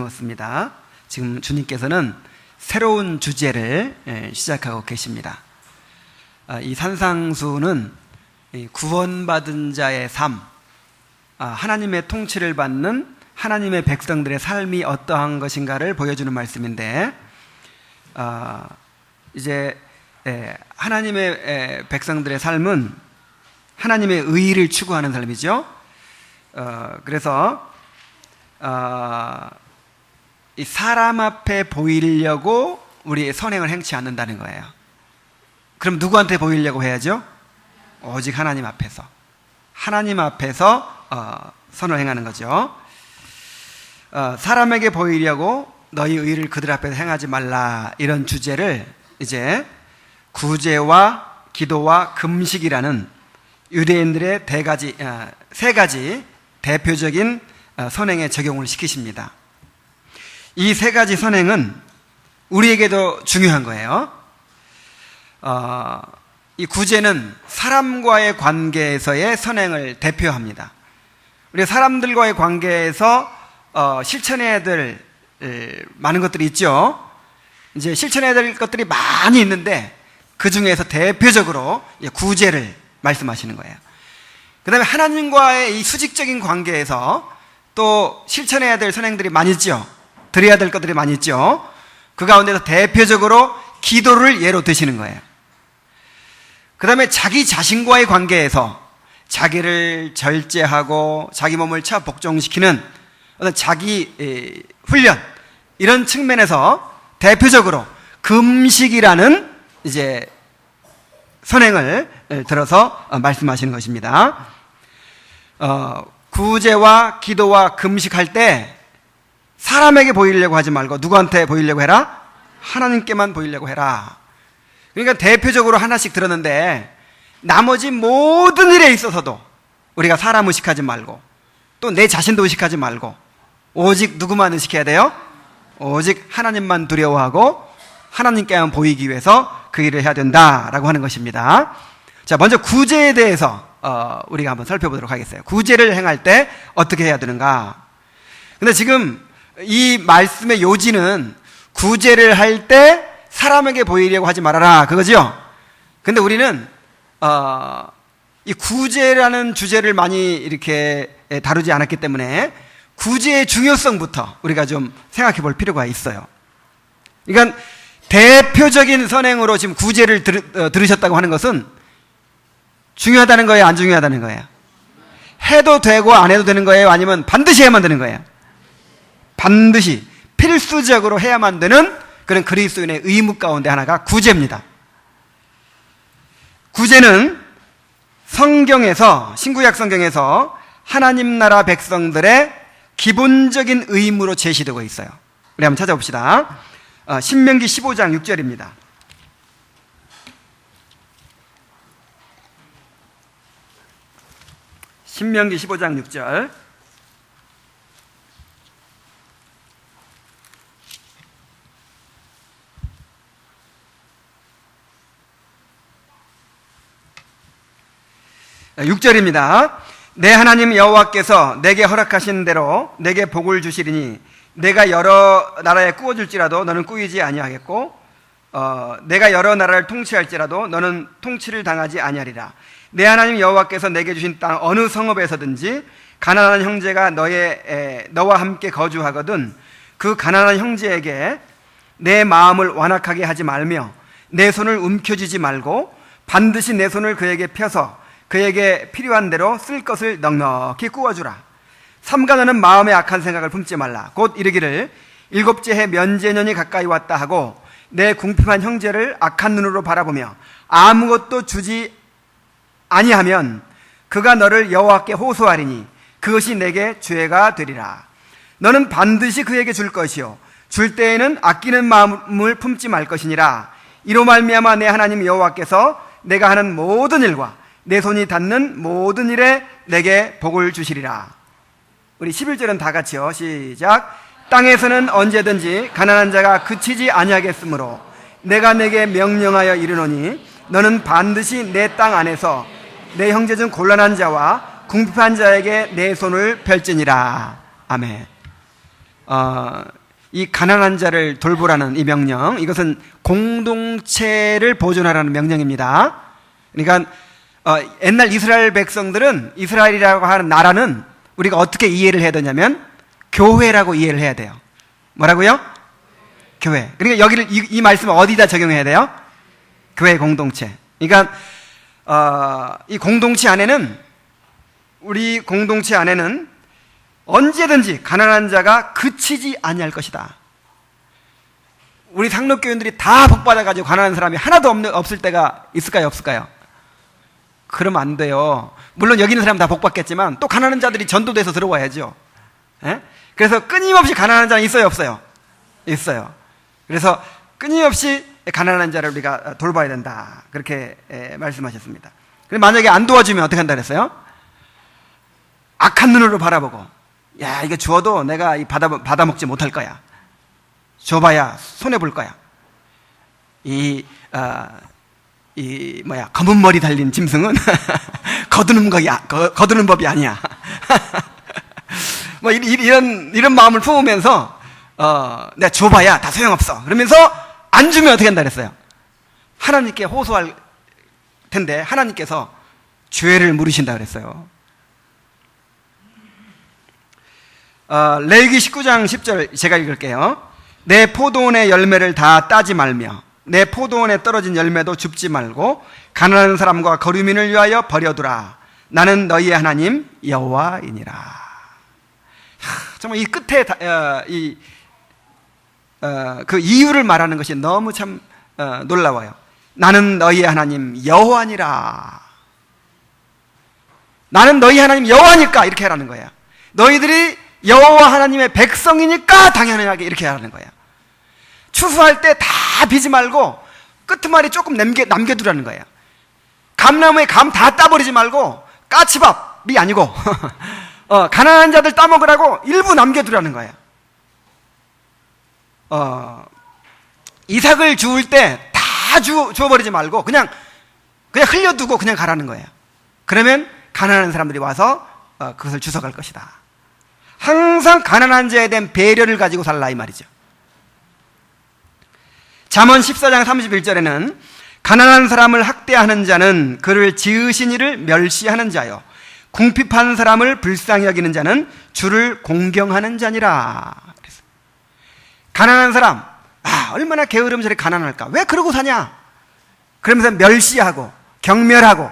습니다. 지금 주님께서는 새로운 주제를 시작하고 계십니다. 이 산상수는 구원받은 자의 삶, 하나님의 통치를 받는 하나님의 백성들의 삶이 어떠한 것인가를 보여주는 말씀인데, 이제 하나님의 백성들의 삶은 하나님의 의를 추구하는 삶이죠. 그래서 이 사람 앞에 보이려고 우리 선행을 행치 않는다는 거예요. 그럼 누구한테 보이려고 해야죠? 오직 하나님 앞에서. 하나님 앞에서 선을 행하는 거죠. 사람에게 보이려고 너희 의를 그들 앞에서 행하지 말라, 이런 주제를 이제 구제와 기도와 금식이라는 유대인들의 세 가지 대표적인 선행에 적용을 시키십니다. 이 세 가지 선행은 우리에게도 중요한 거예요. 이 구제는 사람과의 관계에서의 선행을 대표합니다. 우리 사람들과의 관계에서 실천해야 될 많은 것들이 있죠. 이제 실천해야 될 것들이 많이 있는데 그 중에서 대표적으로 구제를 말씀하시는 거예요. 그 다음에 하나님과의 이 수직적인 관계에서 또 실천해야 될 선행들이 많이 있죠. 드려야 될 것들이 많이 있죠. 그 가운데서 대표적으로 기도를 예로 드시는 거예요. 그 다음에 자기 자신과의 관계에서 자기를 절제하고 자기 몸을 복종시키는 어떤 자기 훈련, 이런 측면에서 대표적으로 금식이라는 이제 선행을 들어서 말씀하시는 것입니다. 구제와 기도와 금식할 때 사람에게 보이려고 하지 말고 누구한테 보이려고 해라? 하나님께만 보이려고 해라. 그러니까 대표적으로 하나씩 들었는데, 나머지 모든 일에 있어서도 우리가 사람 의식하지 말고 또 내 자신도 의식하지 말고 오직 누구만 의식해야 돼요? 오직 하나님만 두려워하고 하나님께만 보이기 위해서 그 일을 해야 된다라고 하는 것입니다. 자, 먼저 구제에 대해서 우리가 한번 살펴보도록 하겠어요. 구제를 행할 때 어떻게 해야 되는가? 근데 지금 이 말씀의 요지는 구제를 할 때 사람에게 보이려고 하지 말아라, 그거죠? 근데 우리는 이 구제라는 주제를 많이 이렇게 다루지 않았기 때문에 구제의 중요성부터 우리가 좀 생각해 볼 필요가 있어요. 그러니까 대표적인 선행으로 지금 구제를 들으셨다고 하는 것은 중요하다는 거예요, 안 중요하다는 거예요? 해도 되고 안 해도 되는 거예요? 아니면 반드시 해야만 되는 거예요? 반드시 필수적으로 해야만 되는 그런 그리스도인의 의무 가운데 하나가 구제입니다. 구제는 성경에서, 신구약 성경에서 하나님 나라 백성들의 기본적인 의무로 제시되고 있어요. 우리 한번 찾아봅시다. 신명기 15장 6절입니다. 신명기 15장 6절. (6절입니다) 내 하나님 여호와께서 내게 허락하신 대로 내게 복을 주시리니 내가 여러 나라에 꾸어줄지라도 너는 꾸이지 아니하겠고 내가 여러 나라를 통치할지라도 너는 통치를 당하지 아니하리라. 내 하나님 여호와께서 내게 주신 땅 어느 성읍에서든지 가난한 형제가 너와 함께 거주하거든 그 가난한 형제에게 내 마음을 완악하게 하지 말며 내 손을 움켜쥐지 말고 반드시 내 손을 그에게 펴서 그에게 필요한 대로 쓸 것을 넉넉히 꾸어주라. 삼가 너는 마음에 악한 생각을 품지 말라. 곧 이르기를 일곱째 해 면제년이 가까이 왔다 하고 내 궁핍한 형제를 악한 눈으로 바라보며 아무것도 주지 아니하면 그가 너를 여호와께 호소하리니 그것이 내게 죄가 되리라. 너는 반드시 그에게 줄 것이요 줄 때에는 아끼는 마음을 품지 말 것이니라. 이로 말미암아 내 하나님 여호와께서 내가 하는 모든 일과 내 손이 닿는 모든 일에 내게 복을 주시리라. 우리 11절은 다 같이요. 시작. 땅에서는 언제든지 가난한 자가 그치지 아니하겠으므로 내가 내게 명령하여 이르노니 너는 반드시 내 땅 안에서 내 형제 중 곤란한 자와 궁핍한 자에게 내 손을 펼지니라. 아멘. 이 가난한 자를 돌보라는 이 명령, 이것은 공동체를 보존하라는 명령입니다. 그러니까 옛날 이스라엘 백성들은, 이스라엘이라고 하는 나라는 우리가 어떻게 이해를 해야 되냐면 교회라고 이해를 해야 돼요. 뭐라고요? 교회. 그러니까 여기를 이 말씀을 어디다 적용해야 돼요? 교회 공동체. 그러니까 이 공동체 안에는, 우리 공동체 안에는 언제든지 가난한 자가 그치지 아니할 것이다. 우리 상록교인들이 다 복받아가지고 가난한 사람이 하나도 없을 때가 있을까요, 없을까요? 그러면 안 돼요. 물론 여기 있는 사람 다 복받겠지만 또 가난한 자들이 전도돼서 들어와야죠. 예? 그래서 끊임없이 가난한 자는 있어요, 없어요? 있어요. 그래서 끊임없이 가난한 자를 우리가 돌봐야 된다, 그렇게 말씀하셨습니다. 그럼 만약에 안 도와주면 어떻게 한다 그랬어요? 악한 눈으로 바라보고, 야, 이거 주어도 내가 받아먹지 못할 거야, 줘봐야 손해볼 거야, 검은 머리 달린 짐승은 거두는 법이 아니야. 뭐 이런 마음을 품으면서 내가 줘봐야 다 소용없어, 그러면서 안 주면 어떻게 한다 그랬어요? 하나님께 호소할 텐데 하나님께서 죄를 물으신다 그랬어요. 레위기 19장 10절 제가 읽을게요. 내 포도원의 열매를 다 따지 말며 내 포도원에 떨어진 열매도 줍지 말고 가난한 사람과 거류민을 위하여 버려두라. 나는 너희의 하나님 여호와이니라. 정말 이 끝에 그 이유를 말하는 것이 너무 참 놀라워요. 나는 너희의 하나님 여호와니라. 나는 너희 하나님 여호와니까 이렇게 하라는 거예요. 너희들이 여호와 하나님의 백성이니까 당연하게 이렇게 하라는 거예요. 추수할 때 다 비지 말고 끄트머리 조금 남겨두라는 거예요. 감나무에 감 다 따버리지 말고 까치밥이 아니고 가난한 자들 따먹으라고 일부 남겨두라는 거예요. 이삭을 주울 때 다 주워버리지 말고 그냥 흘려두고 그냥 가라는 거예요. 그러면 가난한 사람들이 와서 그것을 주워갈 것이다. 항상 가난한 자에 대한 배려를 가지고 살라 이 말이죠. 잠언 14장 31절에는 가난한 사람을 학대하는 자는 그를 지으신 이를 멸시하는 자요 궁핍한 사람을 불쌍히 여기는 자는 주를 공경하는 자니라. 가난한 사람, 얼마나 게으름 저리 가난할까, 왜 그러고 사냐, 그러면서 멸시하고 경멸하고.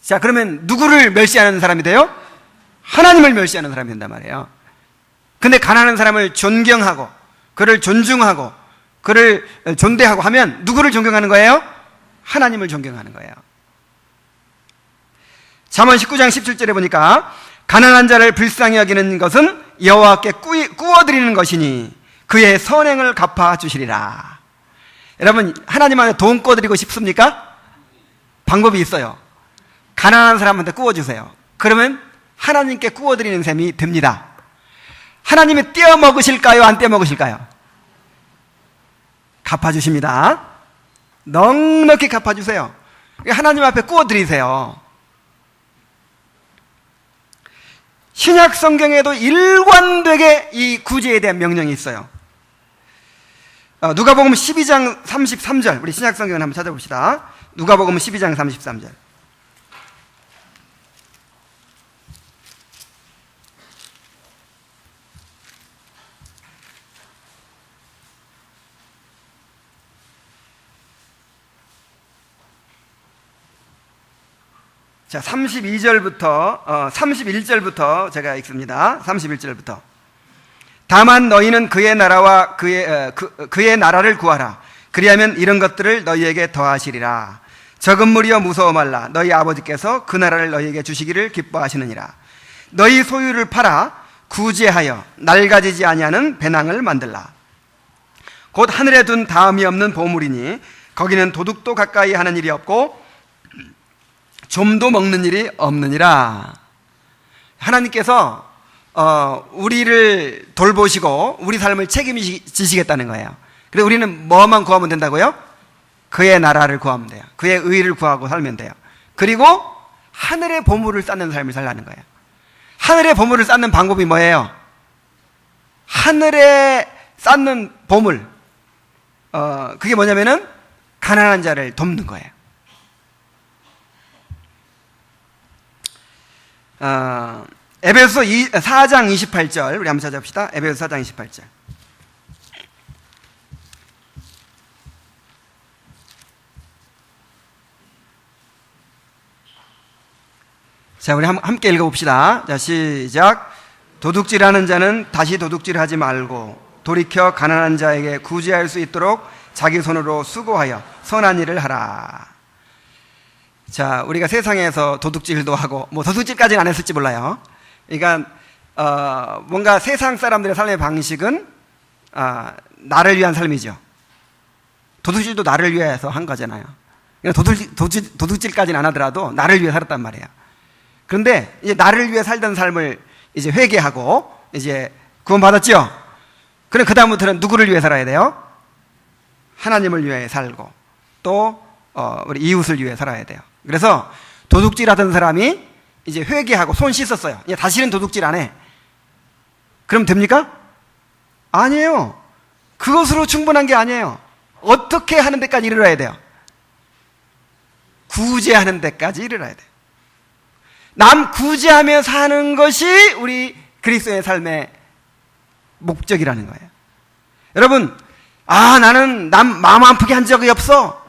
자, 그러면 누구를 멸시하는 사람이 돼요? 하나님을 멸시하는 사람이 된단 말이에요. 근데 가난한 사람을 존경하고 그를 존중하고 그를 존대하고 하면 누구를 존경하는 거예요? 하나님을 존경하는 거예요. 잠언 19장 17절에 보니까 가난한 자를 불쌍히 여기는 것은 여호와께 꾸어드리는 것이니 그의 선행을 갚아주시리라. 여러분, 하나님한테 돈 꿔드리고 싶습니까? 방법이 있어요. 가난한 사람한테 꾸어주세요. 그러면 하나님께 꾸어드리는 셈이 됩니다. 하나님이 떼어먹으실까요, 안 떼어먹으실까요? 갚아주십니다. 넉넉히 갚아주세요. 하나님 앞에 꾸어드리세요. 신약 성경에도 일관되게 이 구제에 대한 명령이 있어요. 누가복음 12장 33절, 우리 신약 성경을 한번 찾아봅시다. 누가복음 12장 33절. 자, 31절부터 제가 읽습니다. 31절부터. 다만 너희는 그의 나라와 그의 나라를 구하라. 그리하면 이런 것들을 너희에게 더하시리라. 적은 무리여 무서워 말라. 너희 아버지께서 그 나라를 너희에게 주시기를 기뻐하시느니라. 너희 소유를 팔아 구제하여 낡아지지 아니하는 배낭을 만들라. 곧 하늘에 둔 다음이 없는 보물이니 거기는 도둑도 가까이 하는 일이 없고 좀도 먹는 일이 없느니라. 하나님께서 우리를 돌보시고 우리 삶을 책임지시겠다는 거예요. 그래서 우리는 뭐만 구하면 된다고요? 그의 나라를 구하면 돼요. 그의 의를 구하고 살면 돼요. 그리고 하늘의 보물을 쌓는 삶을 살라는 거예요. 하늘의 보물을 쌓는 방법이 뭐예요? 하늘에 쌓는 보물, 그게 뭐냐면은 가난한 자를 돕는 거예요. 에베소서 4장 28절 우리 한번 찾아봅시다. 에베소서 4장 28절. 자, 우리 함께 읽어봅시다. 자, 시작. 도둑질하는 자는 다시 도둑질하지 말고 돌이켜 가난한 자에게 구제할 수 있도록 자기 손으로 수고하여 선한 일을 하라. 자, 우리가 세상에서 도둑질도 하고, 뭐 도둑질까지는 안 했을지 몰라요. 그러니까 뭔가 세상 사람들의 삶의 방식은 나를 위한 삶이죠. 도둑질도 나를 위해서 한 거잖아요. 그러니까 도둑질까지는 안 하더라도 나를 위해 살았단 말이에요. 그런데 이제 나를 위해 살던 삶을 이제 회개하고 이제 구원받았죠. 그럼 그 다음부터는 누구를 위해 살아야 돼요? 하나님을 위해 살고 또 우리 이웃을 위해 살아야 돼요. 그래서 도둑질하던 사람이 이제 회개하고 손 씻었어요. 이제 다시는 도둑질 안 해. 그럼 됩니까? 아니에요. 그것으로 충분한 게 아니에요. 어떻게 하는 데까지 이르러야 돼요? 구제하는 데까지 이르러야 돼요. 남 구제하며 사는 것이 우리 그리스도의 삶의 목적이라는 거예요. 여러분, 나는 남 마음 아프게 한 적이 없어.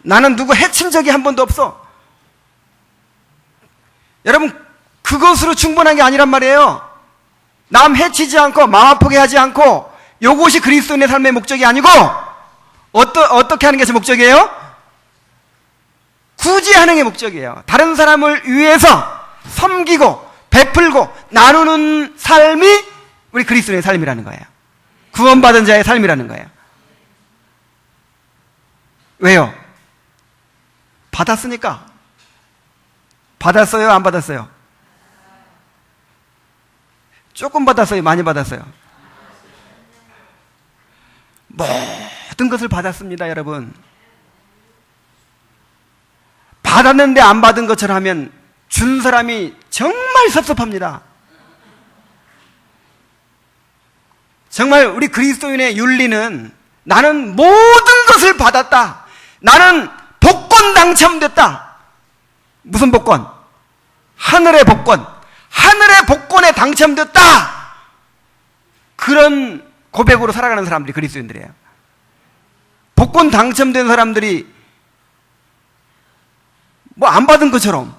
나는 누구 해친 적이 한 번도 없어. 여러분, 그것으로 충분한 게 아니란 말이에요. 남 해치지 않고 마음 아프게 하지 않고 요것이 그리스도인의 삶의 목적이 아니고 어떻게 하는 게 제 목적이에요? 구제하는 게 목적이에요. 다른 사람을 위해서 섬기고 베풀고 나누는 삶이 우리 그리스도의 삶이라는 거예요. 구원받은 자의 삶이라는 거예요. 왜요? 받았으니까. 받았어요? 안 받았어요? 조금 받았어요? 많이 받았어요? 모든 것을 받았습니다, 여러분. 받았는데 안 받은 것처럼 하면 준 사람이 정말 섭섭합니다. 정말 우리 그리스도인의 윤리는 나는 모든 것을 받았다. 나는 복권 당첨됐다. 무슨 복권? 하늘의 복권. 하늘의 복권에 당첨됐다. 그런 고백으로 살아가는 사람들이 그리스도인들이에요. 복권 당첨된 사람들이 뭐 안 받은 것처럼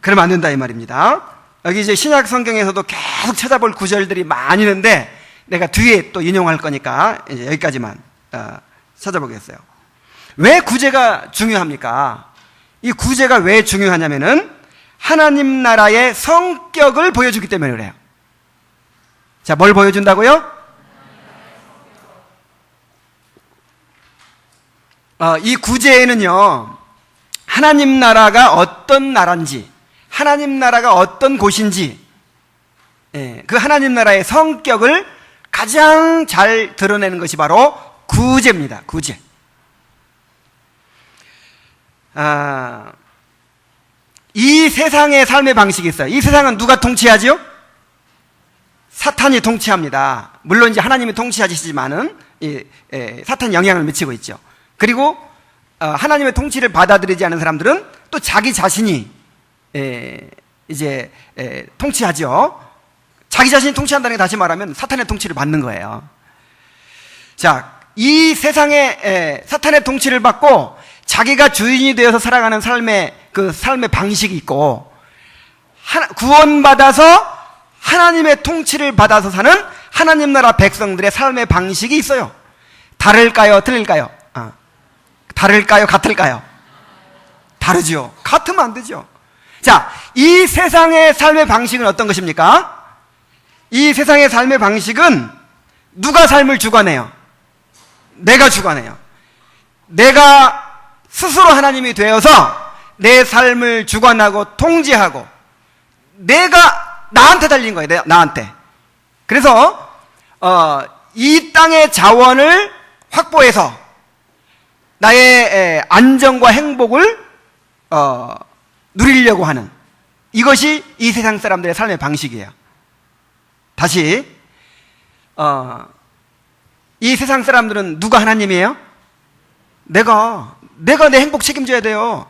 그러면 안 된다 이 말입니다. 여기 이제 신약 성경에서도 계속 찾아볼 구절들이 많이 있는데 내가 뒤에 또 인용할 거니까 이제 여기까지만 찾아보겠어요. 왜 구제가 중요합니까? 이 구제가 왜 중요하냐면은 하나님 나라의 성격을 보여주기 때문에 그래요. 자, 뭘 보여준다고요? 이 구제에는요, 하나님 나라가 어떤 나라인지, 하나님 나라가 어떤 곳인지, 그 하나님 나라의 성격을 가장 잘 드러내는 것이 바로 구제입니다. 구제. 이 세상의 삶의 방식이 있어요. 이 세상은 누가 통치하지요? 사탄이 통치합니다. 물론 이제 하나님이 통치하시지만은 사탄이 영향을 미치고 있죠. 그리고 하나님의 통치를 받아들이지 않은 사람들은 또 자기 자신이 이제 통치하죠. 자기 자신이 통치한다는 게 다시 말하면 사탄의 통치를 받는 거예요. 자, 이 세상에 사탄의 통치를 받고 자기가 주인이 되어서 살아가는 삶의 방식이 있고, 구원받아서 하나님의 통치를 받아서 사는 하나님 나라 백성들의 삶의 방식이 있어요. 다를까요? 틀릴까요? 다를까요? 같을까요? 다르죠. 같으면 안 되죠. 자, 이 세상의 삶의 방식은 어떤 것입니까? 이 세상의 삶의 방식은 누가 삶을 주관해요? 내가 주관해요. 내가 스스로 하나님이 되어서 내 삶을 주관하고 통제하고 내가 나한테 달린 거예요. 나한테. 그래서 이 땅의 자원을 확보해서 나의 안정과 행복을 누리려고 하는 이것이 이 세상 사람들의 삶의 방식이에요. 다시 이 세상 사람들은 누가 하나님이에요? 내가 내 행복 책임져야 돼요.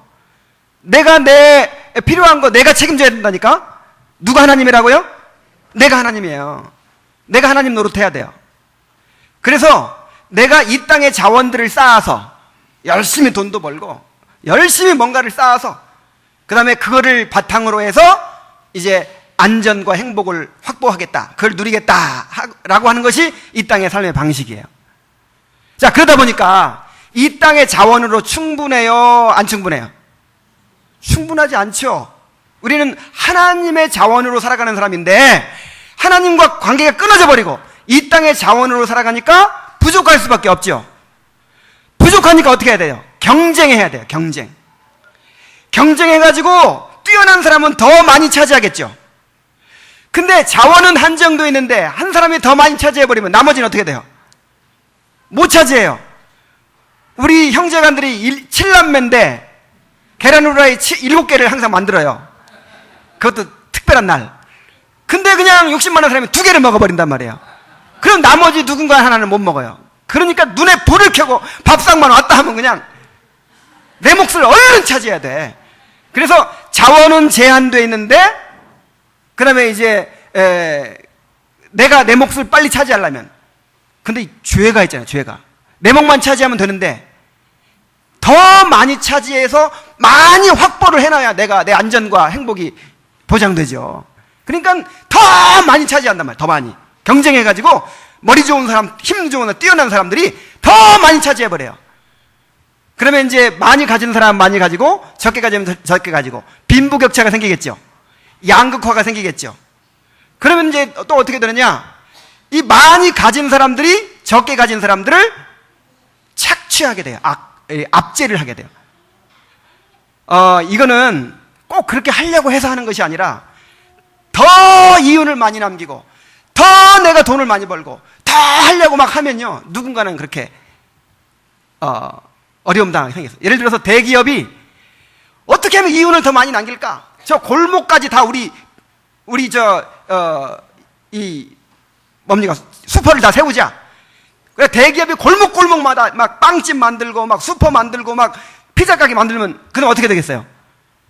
내가 내 필요한 거 내가 책임져야 된다니까? 누가 하나님이라고요? 내가 하나님이에요. 내가 하나님 노릇해야 돼요. 그래서 내가 이 땅의 자원들을 쌓아서 열심히 돈도 벌고 열심히 뭔가를 쌓아서 그 다음에 그거를 바탕으로 해서 이제 안전과 행복을 확보하겠다, 그걸 누리겠다 라고 하는 것이 이 땅의 삶의 방식이에요. 자, 그러다 보니까 이 땅의 자원으로 충분해요? 안 충분해요? 충분하지 않죠. 우리는 하나님의 자원으로 살아가는 사람인데 하나님과 관계가 끊어져 버리고 이 땅의 자원으로 살아가니까 부족할 수밖에 없죠. 부족하니까 어떻게 해야 돼요? 경쟁해야 돼요. 경쟁해가지고 뛰어난 사람은 더 많이 차지하겠죠. 근데 자원은 한정도 있는데 한 사람이 더 많이 차지해버리면 나머지는 어떻게 돼요? 못 차지해요. 우리 형제간들이 7남매인데 계란 후라이 7개를 항상 만들어요. 그것도 특별한 날. 근데 그냥 욕심 많은 사람이 2개를 먹어버린단 말이에요. 그럼 나머지 누군가 하나는 못 먹어요. 그러니까 눈에 불을 켜고 밥상만 왔다 하면 그냥 내 몫을 얼른 차지해야 돼. 그래서 자원은 제한되어 있는데 그 다음에 이제 내가 내 몫을 빨리 차지하려면, 근데 죄가 있잖아요. 죄가 내 몫만 차지하면 되는데 더 많이 차지해서 많이 확보를 해놔야 내가 내 안전과 행복이 보장되죠. 그러니까 더 많이 차지한단 말이에요. 더 많이 경쟁해가지고 머리 좋은 사람, 힘 좋은 사람, 뛰어난 사람들이 더 많이 차지해버려요. 그러면 이제 많이 가진 사람은 많이 가지고 적게 가지면 적게 가지고 빈부격차가 생기겠죠. 양극화가 생기겠죠. 그러면 이제 또 어떻게 되느냐, 이 많이 가진 사람들이 적게 가진 사람들을 착취하게 돼요. 압제를 하게 돼요. 이거는 꼭 그렇게 하려고 해서 하는 것이 아니라 더 이윤을 많이 남기고 더 내가 돈을 많이 벌고 더 하려고 막 하면요, 누군가는 그렇게 어려움 당하게 생겼어요. 예를 들어서 대기업이 어떻게 하면 이윤을 더 많이 남길까? 저 골목까지 다 뭡니까? 슈퍼를 다 세우자. 그래, 대기업이 골목골목마다 막 빵집 만들고 막 슈퍼 만들고 막 피자 가게 만들면 그럼 어떻게 되겠어요?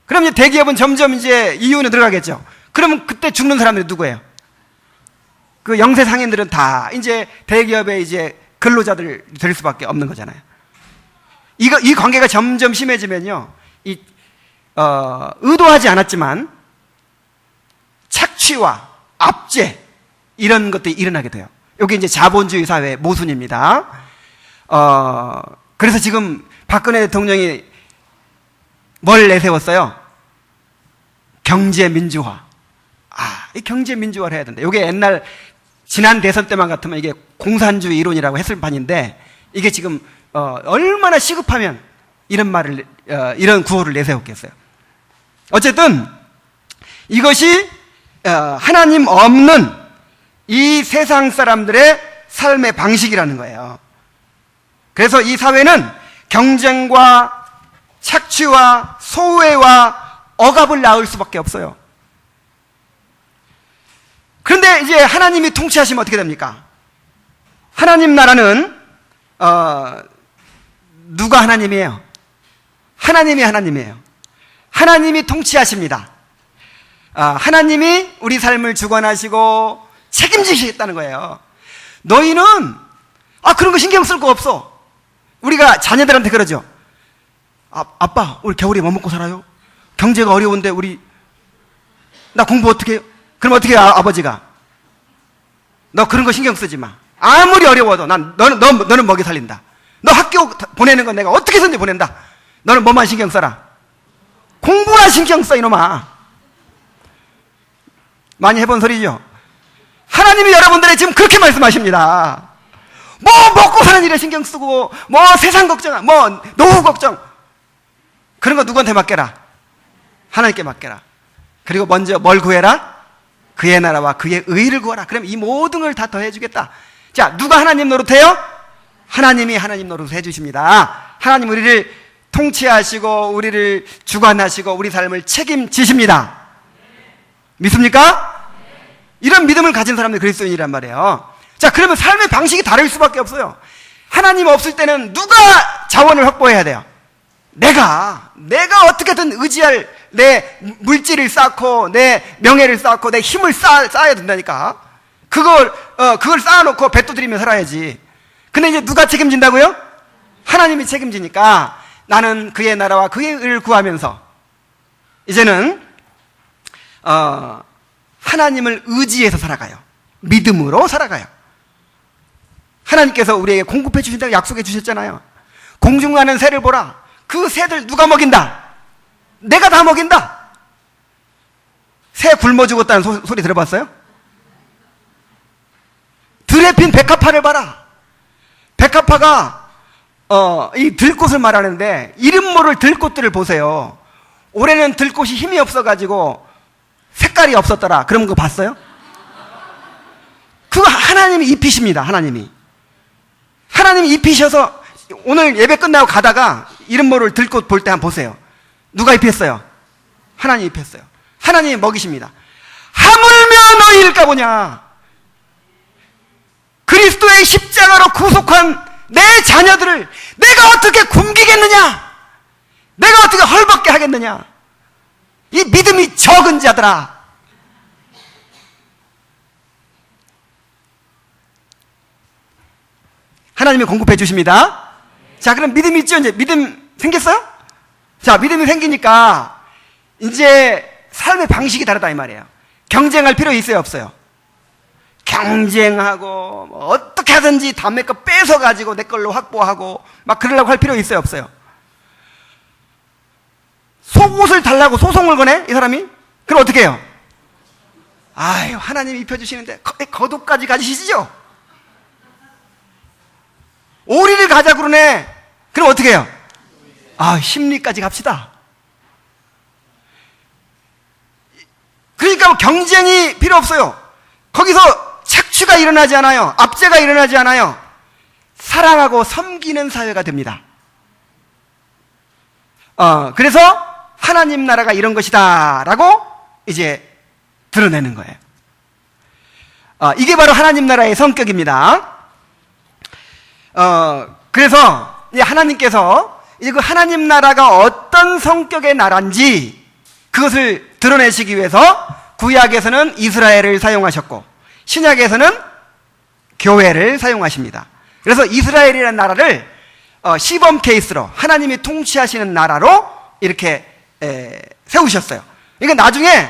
그럼 이제 대기업은 점점 이제 이윤에 들어가겠죠. 그러면 그때 죽는 사람들이 누구예요? 그 영세 상인들은 다 이제 대기업의 이제 근로자들 될 수밖에 없는 거잖아요. 이 관계가 점점 심해지면요, 의도하지 않았지만 착취와 압제 이런 것들이 일어나게 돼요. 여기 이제 자본주의 사회의 모순입니다. 그래서 지금 박근혜 대통령이 뭘 내세웠어요? 경제 민주화. 이 경제 민주화를 해야 된다. 이게 옛날 지난 대선 때만 같으면 이게 공산주의 이론이라고 했을 판인데 이게 지금 얼마나 시급하면 이런 말을 이런 구호를 내세웠겠어요. 어쨌든 이것이 하나님 없는 이 세상 사람들의 삶의 방식이라는 거예요. 그래서 이 사회는 경쟁과 착취와 소외와 억압을 낳을 수밖에 없어요. 그런데 이제 하나님이 통치하시면 어떻게 됩니까? 하나님 나라는 누가 하나님이에요? 하나님이 하나님이에요. 하나님이 통치하십니다. 하나님이 우리 삶을 주관하시고 책임지시겠다는 거예요. 너희는 그런 거 신경 쓸 거 없어. 우리가 자녀들한테 그러죠. 아빠, 우리 겨울에 뭐 먹고 살아요? 경제가 어려운데 나 공부 어떻게 해요? 그럼 어떻게 해요, 아버지가? 너 그런 거 신경 쓰지 마. 아무리 어려워도 너는 먹여 살린다. 너 학교 보내는 건 내가 어떻게 해서든지 보낸다. 너는 뭐만 신경 써라. 공부나 신경 써, 이놈아. 많이 해본 소리죠? 하나님이 여러분들의 지금 그렇게 말씀하십니다. 뭐 먹고 사는 일에 신경 쓰고 뭐 세상 걱정, 뭐 노후 걱정, 그런 거 누구한테 맡겨라? 하나님께 맡겨라. 그리고 먼저 뭘 구해라? 그의 나라와 그의 의를 구하라. 그럼 이 모든 걸 다 더해주겠다. 자, 누가 하나님 노릇해요? 하나님이 하나님 노릇을 해주십니다. 하나님 우리를 통치하시고 우리를 주관하시고 우리 삶을 책임지십니다. 믿습니까? 이런 믿음을 가진 사람들이 그리스도인이란 말이에요. 자, 그러면 삶의 방식이 다를 수밖에 없어요. 하나님 없을 때는 누가 자원을 확보해야 돼요? 내가 어떻게든 의지할 내 물질을 쌓고 내 명예를 쌓고 내 힘을 쌓아야 된다니까. 그걸 쌓아놓고 뱉어드리며 살아야지. 근데 이제 누가 책임진다고요? 하나님이 책임지니까 나는 그의 나라와 그의 의를 구하면서 이제는 하나님을 의지해서 살아가요. 믿음으로 살아가요. 하나님께서 우리에게 공급해 주신다고 약속해 주셨잖아요. 공중하는 새를 보라. 그 새들 누가 먹인다? 내가 다 먹인다. 새 굶어 죽었다는 소리 들어봤어요? 들에 핀 백합화를 봐라. 백합화가 이 들꽃을 말하는데 이름 모를 들꽃들을 보세요. 올해는 들꽃이 힘이 없어가지고 색깔이 없었더라. 그런 거 봤어요? 그거 하나님이 입히십니다. 하나님이 입히셔서 오늘 예배 끝나고 가다가 이름 모를 들꽃 볼 때 한번 보세요. 누가 입혔어요? 하나님이 입혔어요. 하나님이 먹이십니다. 하물며 너희일까 보냐. 그리스도의 십자가로 구속한 내 자녀들을 내가 어떻게 굶기겠느냐? 내가 어떻게 헐벗게 하겠느냐? 이 믿음이 적은 자들아. 하나님이 공급해 주십니다. 자, 그럼 믿음이 있죠? 이제 믿음 생겼어요? 자, 믿음이 생기니까 이제 삶의 방식이 다르다 이 말이에요. 경쟁할 필요 있어요, 없어요? 경쟁하고 뭐 어떻게 하든지 남의 거 뺏어가지고 내 걸로 확보하고 막 그러려고 할 필요 있어요, 없어요? 속옷을 달라고 소송을 거네, 이 사람이? 그럼 어떻게 해요? 아유, 하나님이 입혀주시는데 겉옷까지 가지시죠? 오리를 가자 그러네. 그럼 어떻게 해요? 아, 심리까지 갑시다. 그러니까 뭐 경쟁이 필요 없어요. 거기서 착취가 일어나지 않아요. 압제가 일어나지 않아요. 사랑하고 섬기는 사회가 됩니다. 그래서 하나님 나라가 이런 것이다 라고 이제 드러내는 거예요. 이게 바로 하나님 나라의 성격입니다. 그래서 하나님께서 이제 그 하나님 나라가 어떤 성격의 나라인지 그것을 드러내시기 위해서 구약에서는 이스라엘을 사용하셨고 신약에서는 교회를 사용하십니다. 그래서 이스라엘이라는 나라를 시범 케이스로 하나님이 통치하시는 나라로 이렇게 세우셨어요. 그러니까 나중에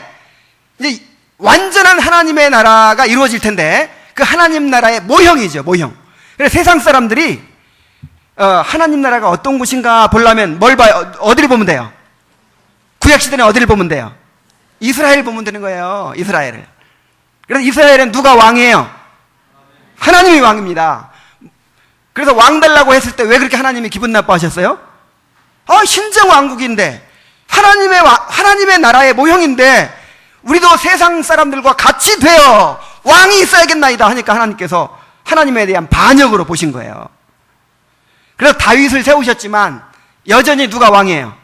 이제 완전한 하나님의 나라가 이루어질 텐데 그 하나님 나라의 모형이죠, 모형. 그래서 세상 사람들이 하나님 나라가 어떤 곳인가 보려면 뭘 봐요? 어디를 보면 돼요? 구약시대는 어디를 보면 돼요? 이스라엘 보면 되는 거예요. 이스라엘을. 그래서 이스라엘은 누가 왕이에요? 하나님이 왕입니다. 그래서 왕 달라고 했을 때 왜 그렇게 하나님이 기분 나빠하셨어요? 신정 왕국인데 하나님의 나라의 모형인데 우리도 세상 사람들과 같이 되어 왕이 있어야겠나이다 하니까 하나님께서 하나님에 대한 반역으로 보신 거예요. 그래서 다윗을 세우셨지만 여전히 누가 왕이에요?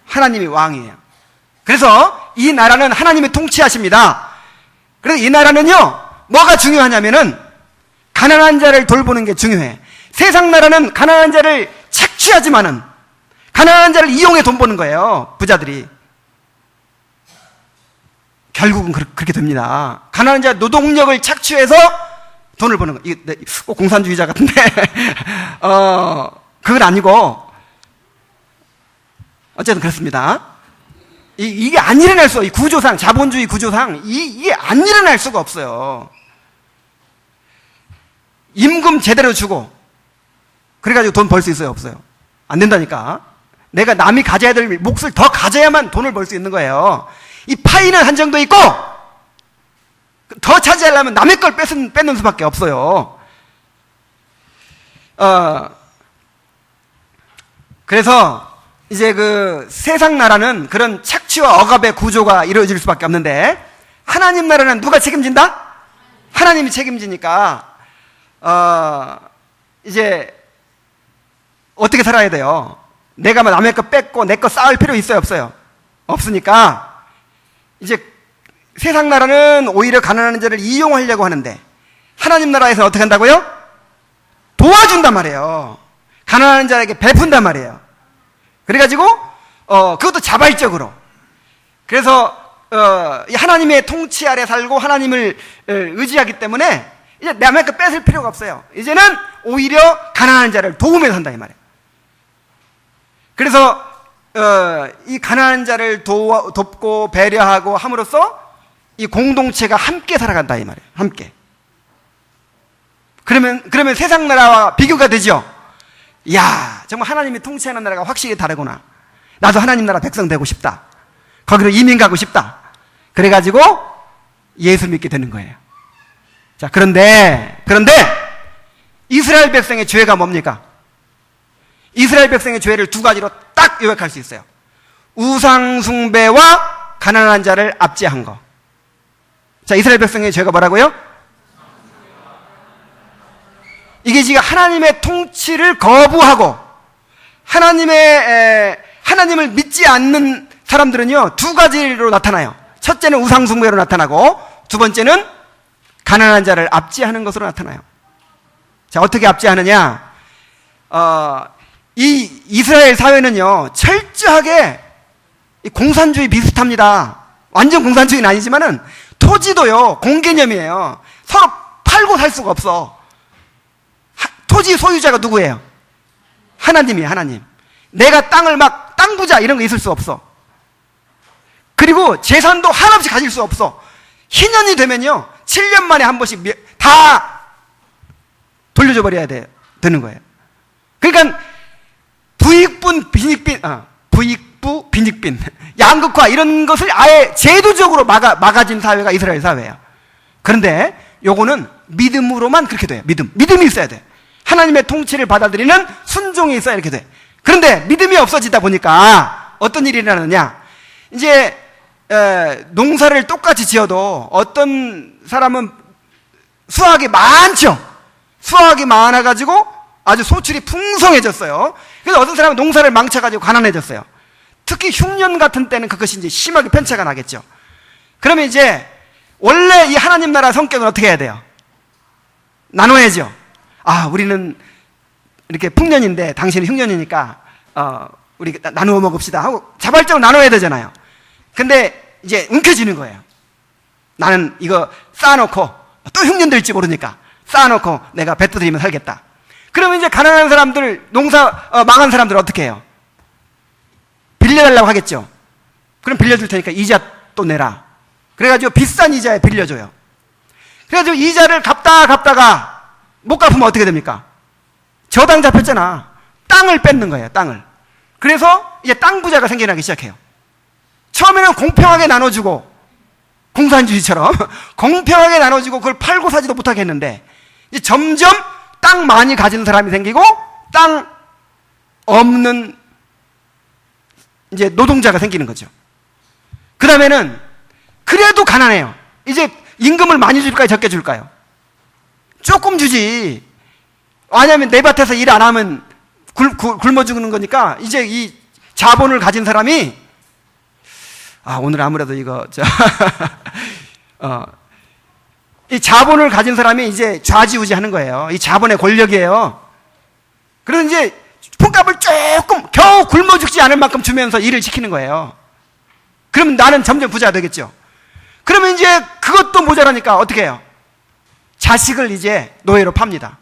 하나님이 왕이에요. 그래서 이 나라는 하나님이 통치하십니다. 그래서 이 나라는요, 뭐가 중요하냐면은 가난한 자를 돌보는 게 중요해. 세상 나라는 가난한 자를 착취하지만은 가난한 자를 이용해 돈 버는 거예요, 부자들이. 결국은 그렇게 됩니다. 가난한 자 노동력을 착취해서 돈을 버는 거. 이게 꼭 공산주의자 같은데 그건 아니고 어쨌든 그렇습니다. 이게 안 일어날 수, 이 구조상, 자본주의 구조상 이게 안 일어날 수가 없어요. 임금 제대로 주고 그래가지고 돈 벌 수 있어요, 없어요? 안 된다니까. 내가 남이 가져야 될 몫을 더 가져야만 돈을 벌 수 있는 거예요. 이 파이는 한정도 있고 더 차지하려면 남의 걸 뺏는 수밖에 없어요. 그래서 이제 그 세상 나라는 그런 착취와 억압의 구조가 이루어질 수밖에 없는데 하나님 나라는 누가 책임진다? 하나님이 책임지니까 이제 어떻게 살아야 돼요? 내가 남의 거 뺏고 내 거 쌓을 필요 있어요, 없어요? 없으니까 이제 세상 나라는 오히려 가난한 자를 이용하려고 하는데 하나님 나라에서는 어떻게 한다고요? 도와준단 말이에요. 가난한 자에게 베푼단 말이에요. 그래가지고 그것도 자발적으로. 그래서 이 하나님의 통치 아래 살고 하나님을 의지하기 때문에 이제 남의 거 뺏을 필요가 없어요. 이제는 오히려 가난한 자를 도우면서 산다 이 말이에요. 그래서 이 가난한 자를 돕고 배려하고 함으로써 이 공동체가 함께 살아간다 이 말이에요. 함께. 그러면 세상 나라와 비교가 되죠. 이야, 정말 하나님이 통치하는 나라가 확실히 다르구나. 나도 하나님 나라 백성 되고 싶다. 거기로 이민 가고 싶다. 그래가지고 예수 믿게 되는 거예요. 자, 그런데 이스라엘 백성의 죄가 뭡니까? 이스라엘 백성의 죄를 두 가지로 딱 요약할 수 있어요. 우상숭배와 가난한 자를 압제한 거. 자, 이스라엘 백성의 죄가 뭐라고요? 이게 지금 하나님의 통치를 거부하고 하나님을 믿지 않는 사람들은요, 두 가지로 나타나요. 첫째는 우상숭배로 나타나고 두 번째는 가난한 자를 압제하는 것으로 나타나요. 자, 어떻게 압제하느냐? 이 이스라엘 사회는요, 철저하게 공산주의 비슷합니다. 완전 공산주의는 아니지만은 토지도요, 공개념이에요. 서로 팔고 살 수가 없어. 토지 소유자가 누구예요? 하나님이에요, 하나님. 내가 땅을 막 땅 부자 이런 거 있을 수 없어. 그리고 재산도 한없이 가질 수 없어. 희년이 되면요, 7년 만에 한 번씩 다 돌려줘 버려야 되는 거예요. 그러니까 부익부 빈익빈, 양극화 이런 것을 아예 제도적으로 막아진 사회가 이스라엘 사회예요. 그런데 요거는 믿음으로만 그렇게 돼요. 믿음이 있어야 돼. 하나님의 통치를 받아들이는 순종이 있어야 이렇게 돼. 그런데 믿음이 없어지다 보니까 어떤 일이 일어나느냐? 이제 농사를 똑같이 지어도 어떤 사람은 수확이 많죠. 수확이 많아가지고 아주 소출이 풍성해졌어요. 그래서 어떤 사람은 농사를 망쳐가지고 가난해졌어요. 특히 흉년 같은 때는 그것이 이제 심하게 편차가 나겠죠. 그러면 이제 원래 이 하나님 나라 성격은 어떻게 해야 돼요? 나눠야죠. 아, 우리는 이렇게 풍년인데 당신은 흉년이니까 우리 나누어 먹읍시다 하고 자발적으로 나눠야 되잖아요. 근데 이제 움켜쥐는 거예요. 나는 이거 쌓아놓고 또 흉년 될지 모르니까 쌓아놓고 내가 뱉어드리면 살겠다. 그러면 이제 가난한 사람들, 농사 망한 사람들 어떻게 해요? 빌려달라고 하겠죠. 그럼 빌려줄 테니까 이자 또 내라. 그래가지고 비싼 이자에 빌려줘요. 그래가지고 이자를 갚다가 못 갚으면 어떻게 됩니까? 저당 잡혔잖아. 땅을 뺏는 거예요, 땅을. 그래서 이제 땅 부자가 생겨나기 시작해요. 처음에는 공평하게 나눠주고, 공산주의처럼 공평하게 나눠주고 그걸 팔고 사지도 못하게 했는데, 이제 점점 땅 많이 가진 사람이 생기고, 땅 없는 이제 노동자가 생기는 거죠. 그 다음에는 그래도 가난해요. 이제 임금을 많이 줄까요, 적게 줄까요? 조금 주지. 왜냐하면 내 밭에서 일 안 하면 굶어 죽는 거니까 이제 이 자본을 가진 사람이 오늘 아무래도 이거 이 자본을 가진 사람이 이제 좌지우지 하는 거예요. 이 자본의 권력이에요. 그래서 이제 품값을 조금 겨우 굶어 죽지 않을 만큼 주면서 일을 시키는 거예요. 그러면 나는 점점 부자가 되겠죠. 그러면 이제 그것도 모자라니까 어떻게 해요? 자식을 이제 노예로 팝니다.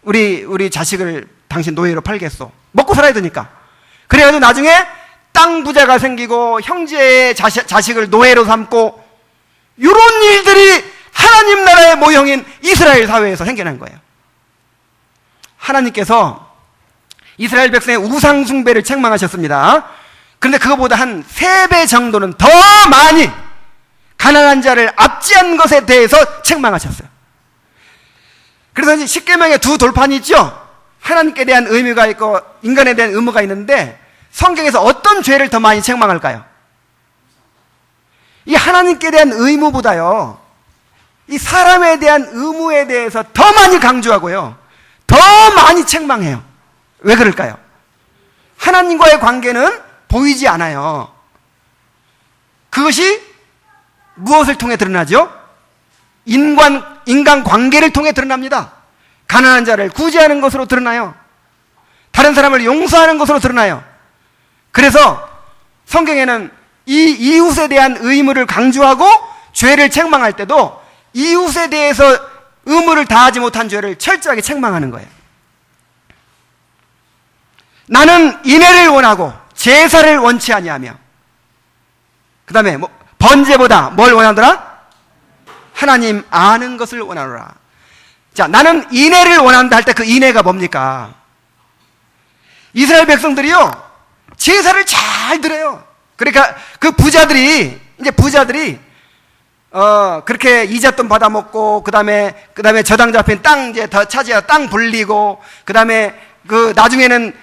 우리 자식을 당신 노예로 팔겠소. 먹고 살아야 되니까. 그래가지고 나중에 땅 부자가 생기고 형제의 자식을 노예로 삼고 이런 일들이 하나님 나라의 모형인 이스라엘 사회에서 생겨난 거예요. 하나님께서 이스라엘 백성의 우상 숭배를 책망하셨습니다. 그런데 그거보다 한 3배 정도는 더 많이 가난한 자를 압제한 것에 대해서 책망하셨어요. 그래서 이제 십계명의 두 돌판이 있죠. 하나님께 대한 의무가 있고 인간에 대한 의무가 있는데 성경에서 어떤 죄를 더 많이 책망할까요? 이 하나님께 대한 의무보다요, 이 사람에 대한 의무에 대해서 더 많이 강조하고요, 더 많이 책망해요. 왜 그럴까요? 하나님과의 관계는 보이지 않아요. 그것이 무엇을 통해 드러나죠? 인간 관계를 통해 드러납니다. 가난한 자를 구제하는 것으로 드러나요. 다른 사람을 용서하는 것으로 드러나요. 그래서 성경에는 이 이웃에 대한 의무를 강조하고 죄를 책망할 때도 이웃에 대해서 의무를 다하지 못한 죄를 철저하게 책망하는 거예요. 나는 인애를 원하고 제사를 원치 아니하며, 그 다음에 번제보다 뭘 원하더라? 하나님 아는 것을 원하노라. 자, 나는 인애를 원한다 할 때 그 인애가 뭡니까? 이스라엘 백성들이요, 제사를 잘 드려요. 그러니까 그 부자들이 그렇게 이잣돈 받아먹고, 그 다음에 저당 잡힌 땅 이제 더 차지해 땅 불리고, 그 다음에 나중에는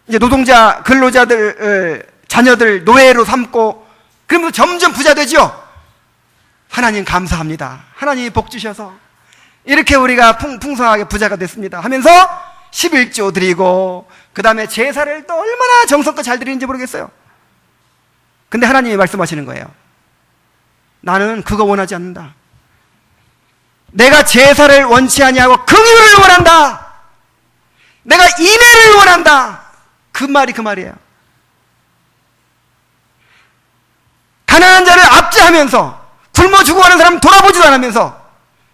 이제 노동자, 근로자들, 자녀들 노예로 삼고, 그러면서 점점 부자 되죠? 하나님 감사합니다. 하나님이 복 주셔서 이렇게 우리가 풍성하게 부자가 됐습니다 하면서 11조 드리고, 그 다음에 제사를 또 얼마나 정성껏 잘 드리는지 모르겠어요. 근데 하나님이 말씀하시는 거예요. 나는 그거 원하지 않는다. 내가 제사를 원치 아니하고 긍휼을 원한다. 내가 인애를 원한다. 그 말이에요. 가난한 자를 압제하면서 굶어 죽어가는 사람 돌아보지도 않으면서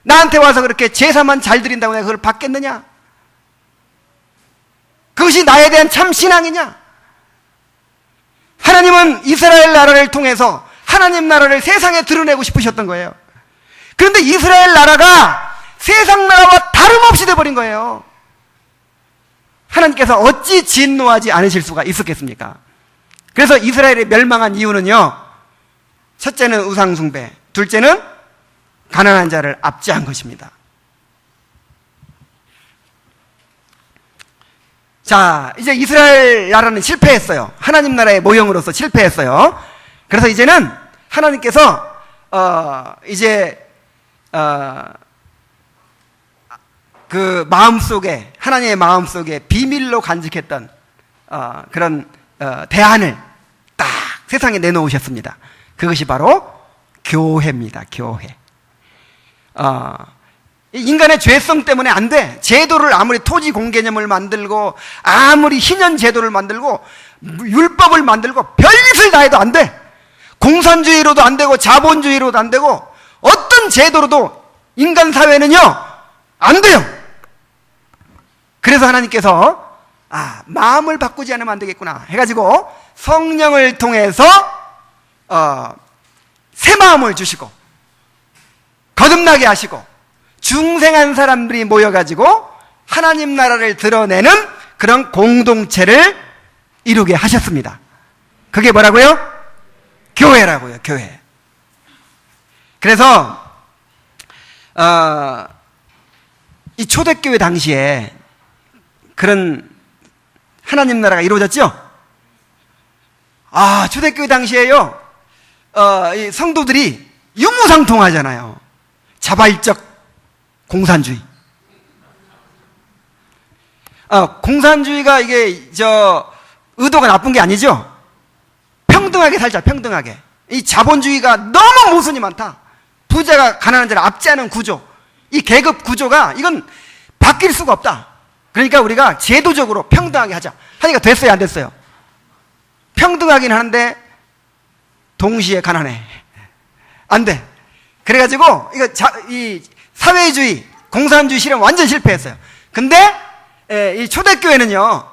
나한테 와서 그렇게 제사만 잘 드린다고 내가 그걸 받겠느냐? 그것이 나에 대한 참 신앙이냐? 하나님은 이스라엘 나라를 통해서 하나님 나라를 세상에 드러내고 싶으셨던 거예요. 그런데 이스라엘 나라가 세상 나라와 다름없이 돼버린 거예요. 하나님께서 어찌 진노하지 않으실 수가 있었겠습니까? 그래서 이스라엘이 멸망한 이유는요, 첫째는 우상숭배, 둘째는 가난한 자를 압제한 것입니다. 자, 이제 이스라엘 나라는 실패했어요. 하나님 나라의 모형으로서 실패했어요. 그래서 이제는 하나님께서 그 마음속에, 하나님의 마음속에 비밀로 간직했던 그런 대안을 딱 세상에 내놓으셨습니다. 그것이 바로 교회입니다. 교회. 인간의 죄성 때문에 안 돼. 제도를 아무리 토지 공개념을 만들고 아무리 희년 제도를 만들고 율법을 만들고 별짓을 다 해도 안 돼. 공산주의로도 안 되고 자본주의로도 안 되고 어떤 제도로도 인간 사회는요 안 돼요. 그래서 하나님께서 마음을 바꾸지 않으면 안 되겠구나 해가지고 성령을 통해서 새 마음을 주시고 거듭나게 하시고 중생한 사람들이 모여가지고 하나님 나라를 드러내는 그런 공동체를 이루게 하셨습니다. 그게 뭐라고요? 교회라고요. 교회. 그래서 이 초대교회 당시에 그런 하나님 나라가 이루어졌죠? 초대교회 당시에요, 이 성도들이 유무상통하잖아요. 자발적 공산주의. 공산주의가 이게 의도가 나쁜 게 아니죠. 평등하게 살자, 평등하게. 이 자본주의가 너무 모순이 많다. 부자가 가난한 자를 압제하는 구조, 이 계급 구조가 이건 바뀔 수가 없다. 그러니까 우리가 제도적으로 평등하게 하자 하니까 됐어요, 안 됐어요? 평등하긴 하는데 동시에 가난해. 안 돼. 그래가지고 이 사회주의, 공산주의 실험 완전 실패했어요. 근데 이 초대교회는요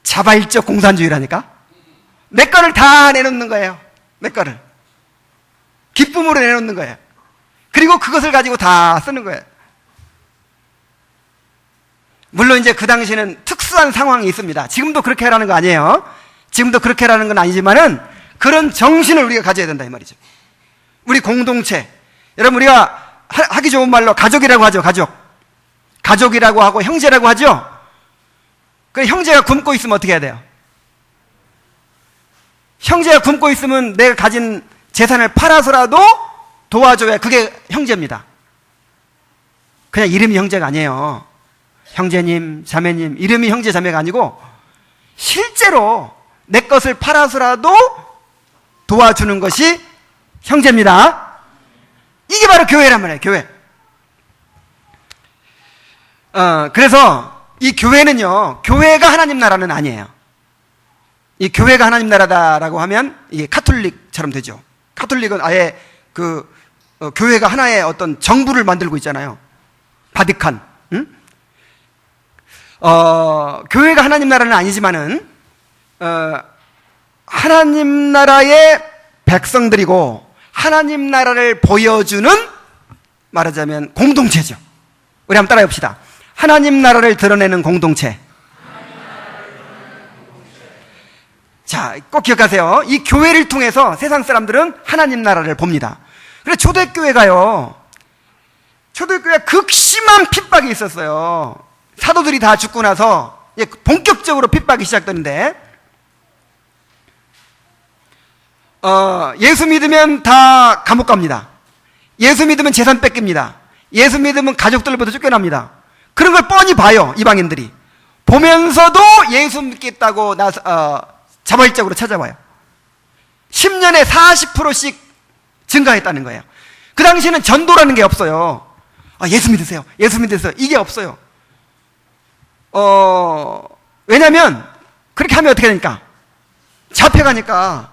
자발적 공산주의라니까. 내 거를 다 내놓는 거예요. 내 거를 기쁨으로 내놓는 거예요. 그리고 그것을 가지고 다 쓰는 거예요. 물론 이제 그 당시에는 특수한 상황이 있습니다. 지금도 그렇게 하라는 거 아니에요. 지금도 그렇게 하라는 건 아니지만은 그런 정신을 우리가 가져야 된다 이 말이죠. 우리 공동체, 여러분 우리가 하기 좋은 말로 가족이라고 하죠. 가족이라고 하고 형제라고 하죠. 그 형제가 굶고 있으면 어떻게 해야 돼요? 형제가 굶고 있으면 내가 가진 재산을 팔아서라도 도와줘야 그게 형제입니다. 그냥 이름이 형제가 아니에요. 형제님, 자매님, 이름이 형제, 자매가 아니고 실제로 내 것을 팔아서라도 도와주는 것이 형제입니다. 이게 바로 교회란 말이에요. 교회. 그래서 이 교회는요, 교회가 하나님 나라는 아니에요. 이 교회가 하나님 나라다라고 하면 이게 카톨릭처럼 되죠. 카톨릭은 아예 교회가 하나의 어떤 정부를 만들고 있잖아요. 바티칸. 응? 교회가 하나님 나라는 아니지만은 하나님 나라의 백성들이고 하나님 나라를 보여주는, 말하자면 공동체죠. 우리 한번 따라해 봅시다. 하나님 나라를 드러내는 공동체. 자, 꼭 기억하세요. 이 교회를 통해서 세상 사람들은 하나님 나라를 봅니다. 그래서 초대교회가 극심한 핍박이 있었어요. 사도들이 다 죽고 나서 본격적으로 핍박이 시작되는데, 예수 믿으면 다 감옥 갑니다. 예수 믿으면 재산 뺏깁니다. 예수 믿으면 가족들부터 쫓겨납니다. 그런 걸 뻔히 봐요, 이방인들이. 보면서도 예수 믿겠다고 자발적으로 찾아와요. 10년에 40%씩 증가했다는 거예요. 그 당시에는 전도라는 게 없어요. 예수 믿으세요. 예수 믿으세요. 이게 없어요. 왜냐면 그렇게 하면 어떻게 되니까? 잡혀가니까.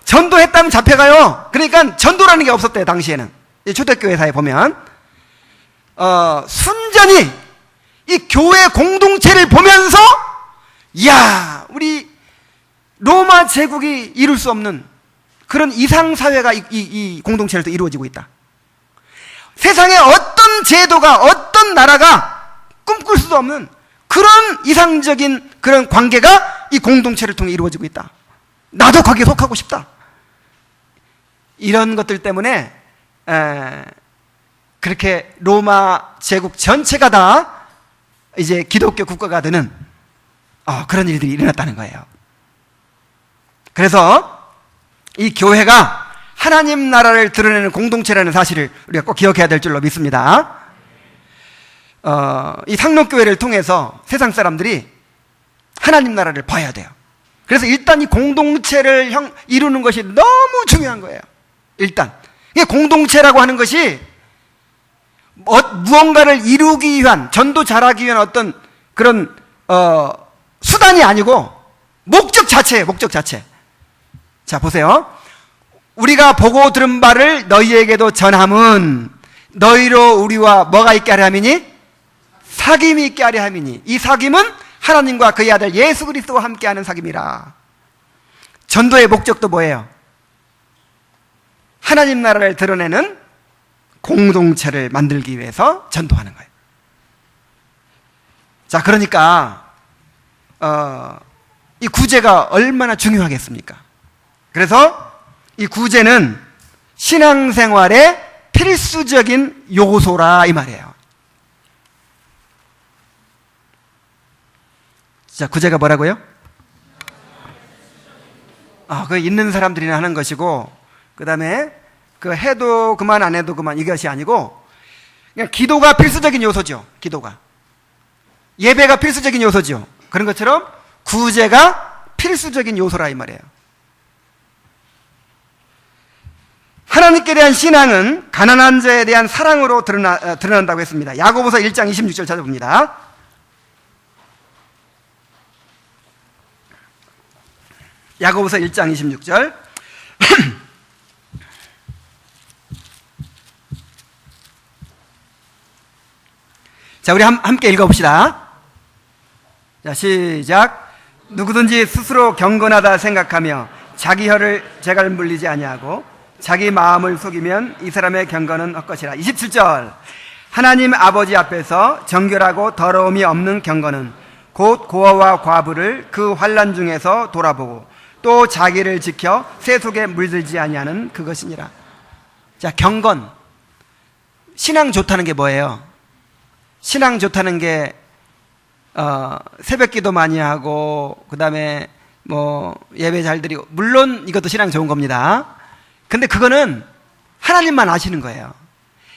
전도했다면 잡혀가요. 그러니까 전도라는 게 없었대요, 당시에는. 초대교회사에 보면. 순전히 이 교회 공동체를 보면서, 이야, 우리 로마 제국이 이룰 수 없는 그런 이상사회가 이 공동체에서 이루어지고 있다. 세상에 어떤 제도가, 어떤 나라가 꿈꿀 수도 없는 그런 이상적인 그런 관계가 이 공동체를 통해 이루어지고 있다. 나도 거기에 속하고 싶다. 이런 것들 때문에 그렇게 로마 제국 전체가 다 이제 기독교 국가가 되는 그런 일들이 일어났다는 거예요. 그래서 이 교회가 하나님 나라를 드러내는 공동체라는 사실을 우리가 꼭 기억해야 될 줄로 믿습니다. 이 상록교회를 통해서 세상 사람들이 하나님 나라를 봐야 돼요. 그래서 일단 이 공동체를 이루는 것이 너무 중요한 거예요. 일단 이 공동체라고 하는 것이 무언가를 이루기 위한, 전도 잘하기 위한 어떤 그런 수단이 아니고 목적 자체예요. 목적 자체. 자, 보세요. 우리가 보고 들은 바를 너희에게도 전함은 너희로 우리와 뭐가 있게 하려 함이니? 사귐이 있게 하려 함이니. 이 사귐은 하나님과 그의 아들 예수 그리스도와 함께하는 사귐이라. 전도의 목적도 뭐예요? 하나님 나라를 드러내는 공동체를 만들기 위해서 전도하는 거예요. 자, 그러니까 이 구제가 얼마나 중요하겠습니까? 그래서 이 구제는 신앙생활의 필수적인 요소라 이 말이에요. 자, 구제가 뭐라고요? 그 있는 사람들이나 하는 것이고, 그 다음에 그 해도 그만 안 해도 그만 이것이 아니고, 그냥 기도가 필수적인 요소죠. 기도가. 예배가 필수적인 요소죠. 그런 것처럼 구제가 필수적인 요소라 이 말이에요. 하나님께 대한 신앙은 가난한 자에 대한 사랑으로 드러난다고 했습니다. 야고보서 1장 26절 찾아봅니다. 야고보서 1장 26절. 자, 우리 함께 읽어봅시다. 자, 시작. 누구든지 스스로 경건하다 생각하며 자기 혀를 재갈 물리지 아니하고 자기 마음을 속이면 이 사람의 경건은 헛것이라. 27절. 하나님 아버지 앞에서 정결하고 더러움이 없는 경건은 곧 고아와 과부를 그 환난 중에서 돌아보고 또 자기를 지켜 새 속에 물들지 아니하는 그것이니라. 자, 경건. 신앙 좋다는 게 뭐예요? 신앙 좋다는 게 새벽 기도 많이 하고, 그 다음에 예배 잘 드리고, 물론 이것도 신앙 좋은 겁니다. 근데 그거는 하나님만 아시는 거예요.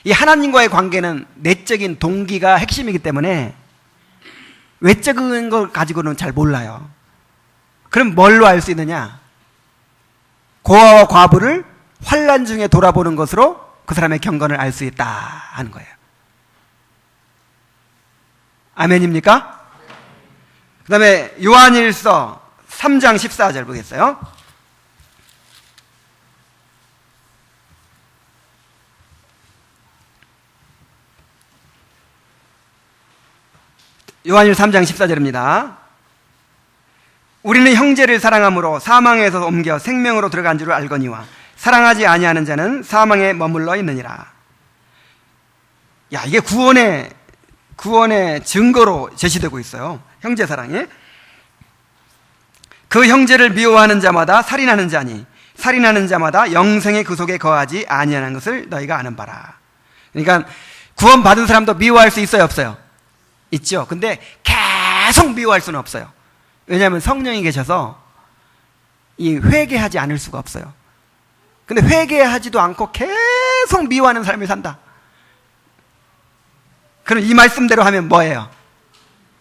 이 하나님과의 관계는 내적인 동기가 핵심이기 때문에 외적인 걸 가지고는 잘 몰라요. 그럼 뭘로 알 수 있느냐? 고아와 과부를 환난 중에 돌아보는 것으로 그 사람의 경건을 알 수 있다 하는 거예요. 아멘입니까? 그 다음에 요한일서 3장 14절 보겠어요. 요한일서 3장 14절입니다. 우리는 형제를 사랑함으로 사망에서 옮겨 생명으로 들어간 줄을 알거니와 사랑하지 아니하는 자는 사망에 머물러 있느니라. 야, 이게 구원의 증거로 제시되고 있어요. 형제 사랑이. 그 형제를 미워하는 자마다 살인하는 자니 살인하는 자마다 영생의 그 속에 거하지 아니하는 것을 너희가 아는 바라. 그러니까 구원 받은 사람도 미워할 수 있어요, 없어요? 있죠. 근데 계속 미워할 수는 없어요. 왜냐하면 성령이 계셔서 이 회개하지 않을 수가 없어요. 근데 회개하지도 않고 계속 미워하는 삶을 산다. 그럼 이 말씀대로 하면 뭐예요?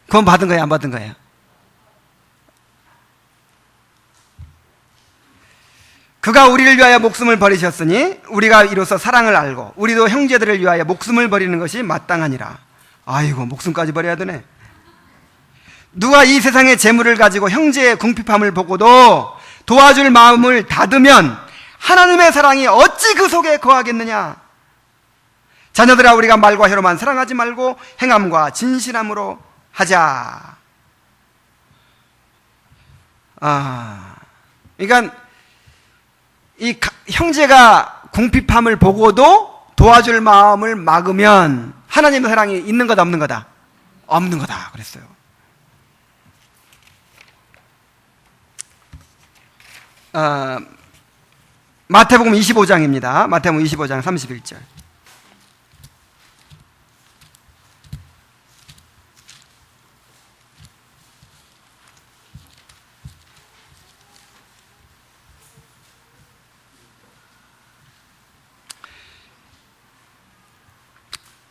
구원 받은 거예요, 안 받은 거예요? 그가 우리를 위하여 목숨을 버리셨으니 우리가 이로써 사랑을 알고 우리도 형제들을 위하여 목숨을 버리는 것이 마땅하니라. 아이고, 목숨까지 버려야 되네. 누가 이 세상의 재물을 가지고 형제의 궁핍함을 보고도 도와줄 마음을 닫으면 하나님의 사랑이 어찌 그 속에 거하겠느냐. 자녀들아, 우리가 말과 혀로만 사랑하지 말고 행함과 진실함으로 하자. 그러니까 이 형제가 궁핍함을 보고도 도와줄 마음을 막으면 하나님의 사랑이 있는 거다, 없는 거다? 없는 거다 그랬어요. 마태복음 25장입니다. 마태복음 25장 31절.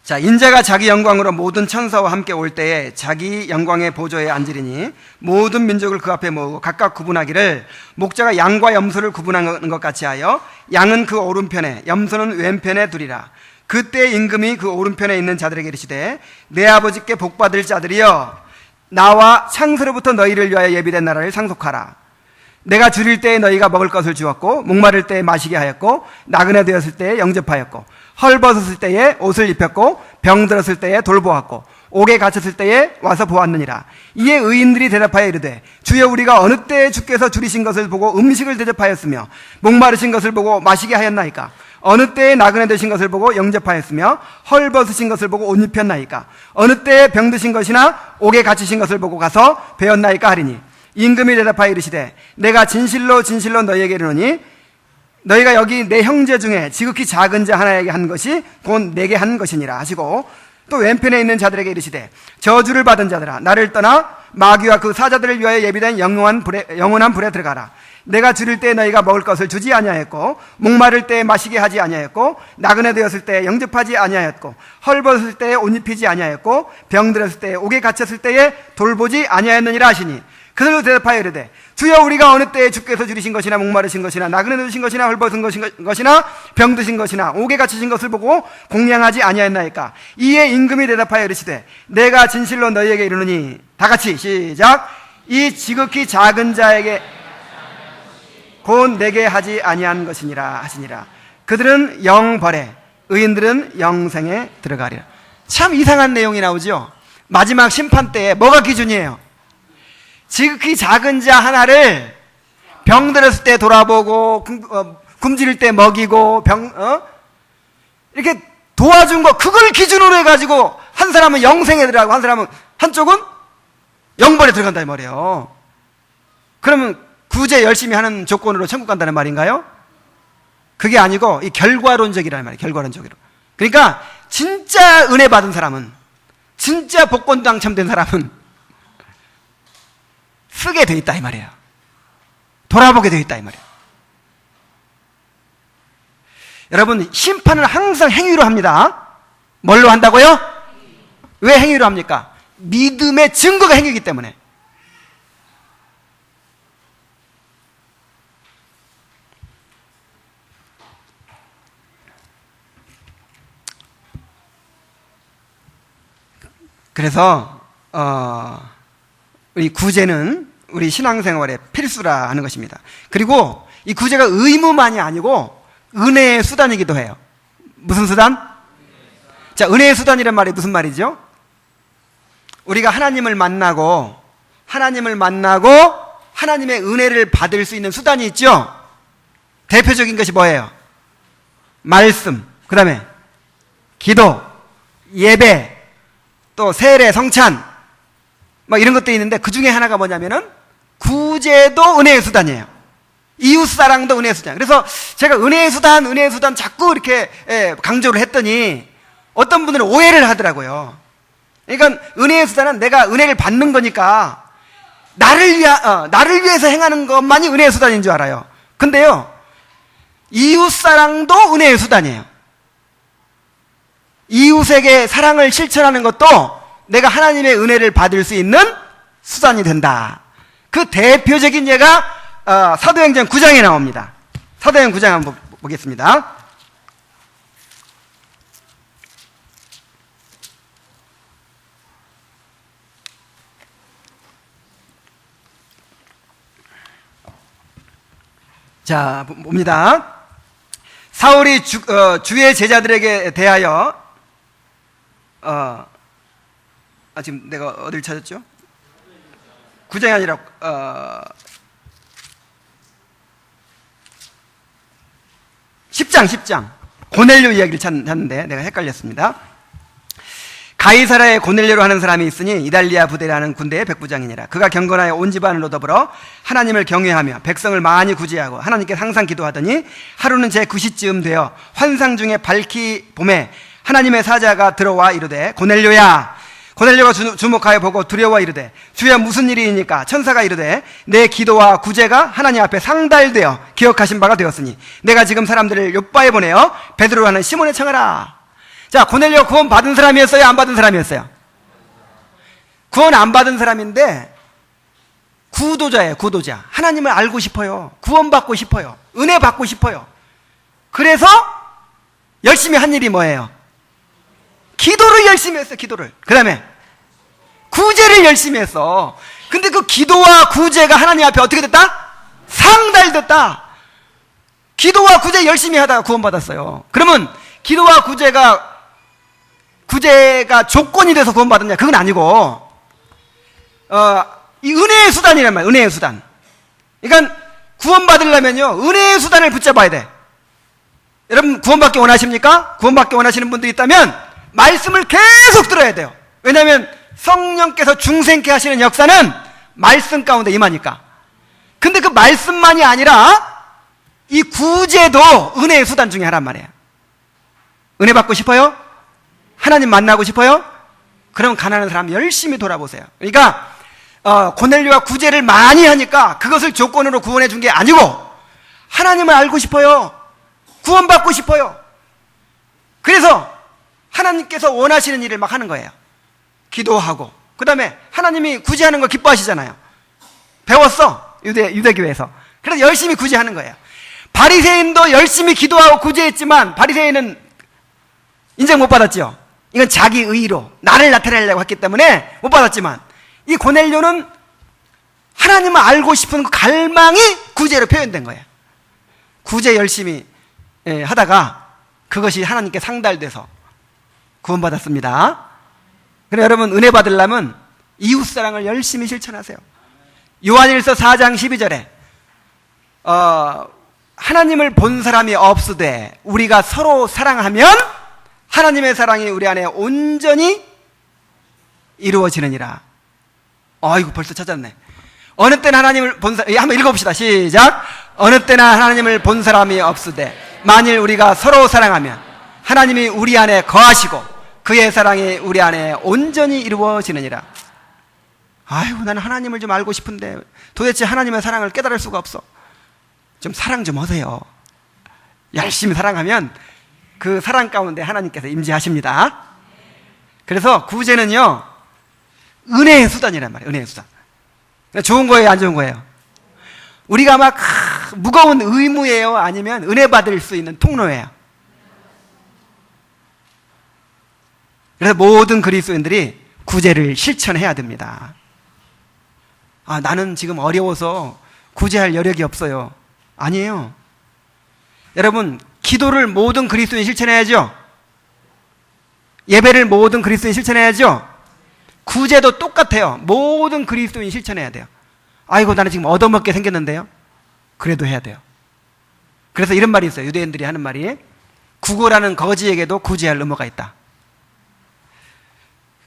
자, 인자가 자기 영광으로 모든 천사와 함께 올 때에 자기 영광의 보좌에 앉으리니 모든 민족을 그 앞에 모으고 각각 구분하기를 목자가 양과 염소를 구분하는 것 같이 하여 양은 그 오른편에 염소는 왼편에 두리라. 그때 임금이 그 오른편에 있는 자들에게 이르시되 내 아버지께 복받을 자들이여 나와 창세로부터 너희를 위하여 예비된 나라를 상속하라. 내가 줄일 때에 너희가 먹을 것을 주었고 목마를 때에 마시게 하였고 나그네 되었을 때에 영접하였고 헐벗었을 때에 옷을 입혔고 병들었을 때에 돌보았고 옥에 갇혔을 때에 와서 보았느니라. 이에 의인들이 대답하여 이르되 주여, 우리가 어느 때에 주께서 줄이신 것을 보고 음식을 대접하였으며 목마르신 것을 보고 마시게 하였나이까? 어느 때에 나그네 되신 것을 보고 영접하였으며 헐벗으신 것을 보고 옷 입혔나이까? 어느 때에 병드신 것이나 옥에 갇히신 것을 보고 가서 배웠나이까? 하리니 임금이 대답하여 이르시되 내가 진실로 진실로 너희에게 이르노니 너희가 여기 내 형제 중에 지극히 작은 자 하나에게 한 것이 곧 내게 한 것이니라 하시고 또 왼편에 있는 자들에게 이르시되 저주를 받은 자들아, 나를 떠나 마귀와 그 사자들을 위하여 예비된 영원한 불에 들어가라. 내가 줄일 때에 너희가 먹을 것을 주지 아니하였고 목마를 때에 마시게 하지 아니하였고 나그네 되었을 때에 영접하지 아니하였고 헐벗을 때에 옷 입히지 아니하였고 병들었을 때에 옥에 갇혔을 때에 돌보지 아니하였느니라 하시니 그들도 대답하여 이르되 주여, 우리가 어느 때에 주께서 줄이신 것이나 목마르신 것이나 나그네 되신 것이나 헐벗은 것이나 병드신 것이나 옥에 갇히신 것을 보고 공양하지 아니하였나이까? 이에 임금이 대답하여 이르시되 내가 진실로 너희에게 이르노니, 다 같이 시작. 이 지극히 작은 자에게 곧 내게 하지 아니한 것이니라 하시니라. 그들은 영벌에 의인들은 영생에 들어가리라. 참 이상한 내용이 나오죠. 마지막 심판 때에 뭐가 기준이에요? 지극히 작은 자 하나를 병들었을 때 돌아보고 굶주릴 때 먹이고 이렇게 도와준 거, 그걸 기준으로 해가지고 한 사람은 영생에 들어가고 한 사람은, 한쪽은 영벌에 들어간다 이 말이에요. 그러면 구제 열심히 하는 조건으로 천국 간다는 말인가요? 그게 아니고 이 결과론적이라는 말이에요. 결과론적으로. 그러니까 진짜 은혜 받은 사람은, 진짜 복권 당첨된 사람은 쓰게 돼 있다 이 말이에요. 돌아보게 돼 있다 이 말이에요. 여러분, 심판을 항상 행위로 합니다. 뭘로 한다고요? 왜 행위로 합니까? 믿음의 증거가 행위이기 때문에. 그래서 우리 구제는 우리 신앙생활의 필수라 하는 것입니다. 그리고 이 구제가 의무만이 아니고 은혜의 수단이기도 해요. 무슨 수단? 자, 은혜의 수단이란 말이 무슨 말이죠? 우리가 하나님을 만나고 하나님의 은혜를 받을 수 있는 수단이 있죠? 대표적인 것이 뭐예요? 말씀, 그 다음에 기도, 예배, 또 세례, 성찬, 뭐 이런 것들이 있는데 그 중에 하나가 뭐냐면은 구제도 은혜의 수단이에요. 이웃사랑도 은혜의 수단. 그래서 제가 은혜의 수단 자꾸 이렇게 강조를 했더니 어떤 분들은 오해를 하더라고요. 그러니까 은혜의 수단은 내가 은혜를 받는 거니까 나를 위해서 행하는 것만이 은혜의 수단인 줄 알아요. 근데요, 이웃사랑도 은혜의 수단이에요. 이웃에게 사랑을 실천하는 것도 내가 하나님의 은혜를 받을 수 있는 수단이 된다. 그 대표적인 예가 사도행전 9장에 나옵니다. 사도행전 9장 한번 보겠습니다. 자, 봅니다. 사울이 주의 제자들에게 대하여 지금 내가 어딜 찾았죠? 9장이 아니라 10장 고넬료 이야기를 찾는데 내가 헷갈렸습니다. 가이사라에 고넬료로 하는 사람이 있으니 이달리아 부대라는 군대의 백부장이니라. 그가 경건하여 온 집안으로 더불어 하나님을 경외하며 백성을 많이 구제하고 하나님께 항상 기도하더니 하루는 제 9시쯤 되어 환상 중에 밝히 봄에 하나님의 사자가 들어와 이르되 고넬료야. 고넬료가 주목하여 보고 두려워 이르되 주여 무슨 일이니까? 천사가 이르되 내 기도와 구제가 하나님 앞에 상달되어 기억하신 바가 되었으니 내가 지금 사람들을 요바에 보내어 베드로로 하는 시몬에 청하라. 자, 고넬료 구원 받은 사람이었어요? 안 받은 사람이었어요? 구원 안 받은 사람인데 구도자예요. 구도자. 하나님을 알고 싶어요. 구원받고 싶어요. 은혜 받고 싶어요. 그래서 열심히 한 일이 뭐예요? 기도를 열심히 했어요. 기도를. 그 다음에 구제를 열심히 했어. 근데 그 기도와 구제가 하나님 앞에 어떻게 됐다? 상달됐다. 기도와 구제 열심히 하다가 구원받았어요. 그러면 기도와 구제가 조건이 돼서 구원받았냐? 그건 아니고 이 은혜의 수단이란 말이에요. 은혜의 수단. 그러니까 구원받으려면요 은혜의 수단을 붙잡아야 돼. 여러분 구원받기 원하십니까? 구원받기 원하시는 분들이 있다면 말씀을 계속 들어야 돼요. 왜냐하면 성령께서 중생케 하시는 역사는 말씀 가운데 임하니까. 근데 그 말씀만이 아니라 이 구제도 은혜의 수단 중에 하나란 말이에요. 은혜 받고 싶어요? 하나님 만나고 싶어요? 그럼 가난한 사람 열심히 돌아보세요. 그러니까 고넬료가 구제를 많이 하니까 그것을 조건으로 구원해 준 게 아니고 하나님을 알고 싶어요. 구원받고 싶어요. 그래서 하나님께서 원하시는 일을 막 하는 거예요. 기도하고 그 다음에 하나님이 구제하는 걸 기뻐하시잖아요. 배웠어. 유대교회에서. 그래서 열심히 구제하는 거예요. 바리새인도 열심히 기도하고 구제했지만 바리새인은 인정 못 받았죠. 이건 자기 의로 나를 나타내려고 했기 때문에 못 받았지만 이 고넬료는 하나님을 알고 싶은 그 갈망이 구제로 표현된 거예요. 구제 열심히 하다가 그것이 하나님께 상달돼서 구원받았습니다. 그래서 여러분 은혜 받으려면 이웃사랑을 열심히 실천하세요. 요한일서 4장 12절에 하나님을 본 사람이 없으되 우리가 서로 사랑하면 하나님의 사랑이 우리 안에 온전히 이루어지느니라. 이거 벌써 찾았네. 어느 때나 하나님을 본 사람, 한번 읽어봅시다. 시작. 어느 때나 하나님을 본 사람이 없으되 만일 우리가 서로 사랑하면 하나님이 우리 안에 거하시고 그의 사랑이 우리 안에 온전히 이루어지느니라. 아이고 나는 하나님을 좀 알고 싶은데 도대체 하나님의 사랑을 깨달을 수가 없어. 좀 사랑 좀 하세요. 열심히 사랑하면 그 사랑 가운데 하나님께서 임재하십니다. 그래서 구제는요 은혜의 수단이란 말이에요. 은혜의 수단. 좋은 거예요? 안 좋은 거예요? 우리가 막 무거운 의무예요? 아니면 은혜 받을 수 있는 통로예요? 그래서 모든 그리스도인들이 구제를 실천해야 됩니다. 아, 나는 지금 어려워서 구제할 여력이 없어요. 아니에요. 여러분, 기도를 모든 그리스도인 실천해야죠. 예배를 모든 그리스도인 실천해야죠. 구제도 똑같아요. 모든 그리스도인 실천해야 돼요. 아이고, 나는 지금 얻어먹게 생겼는데요. 그래도 해야 돼요. 그래서 이런 말이 있어요. 유대인들이 하는 말이, 구걸하는 거지에게도 구제할 의무가 있다.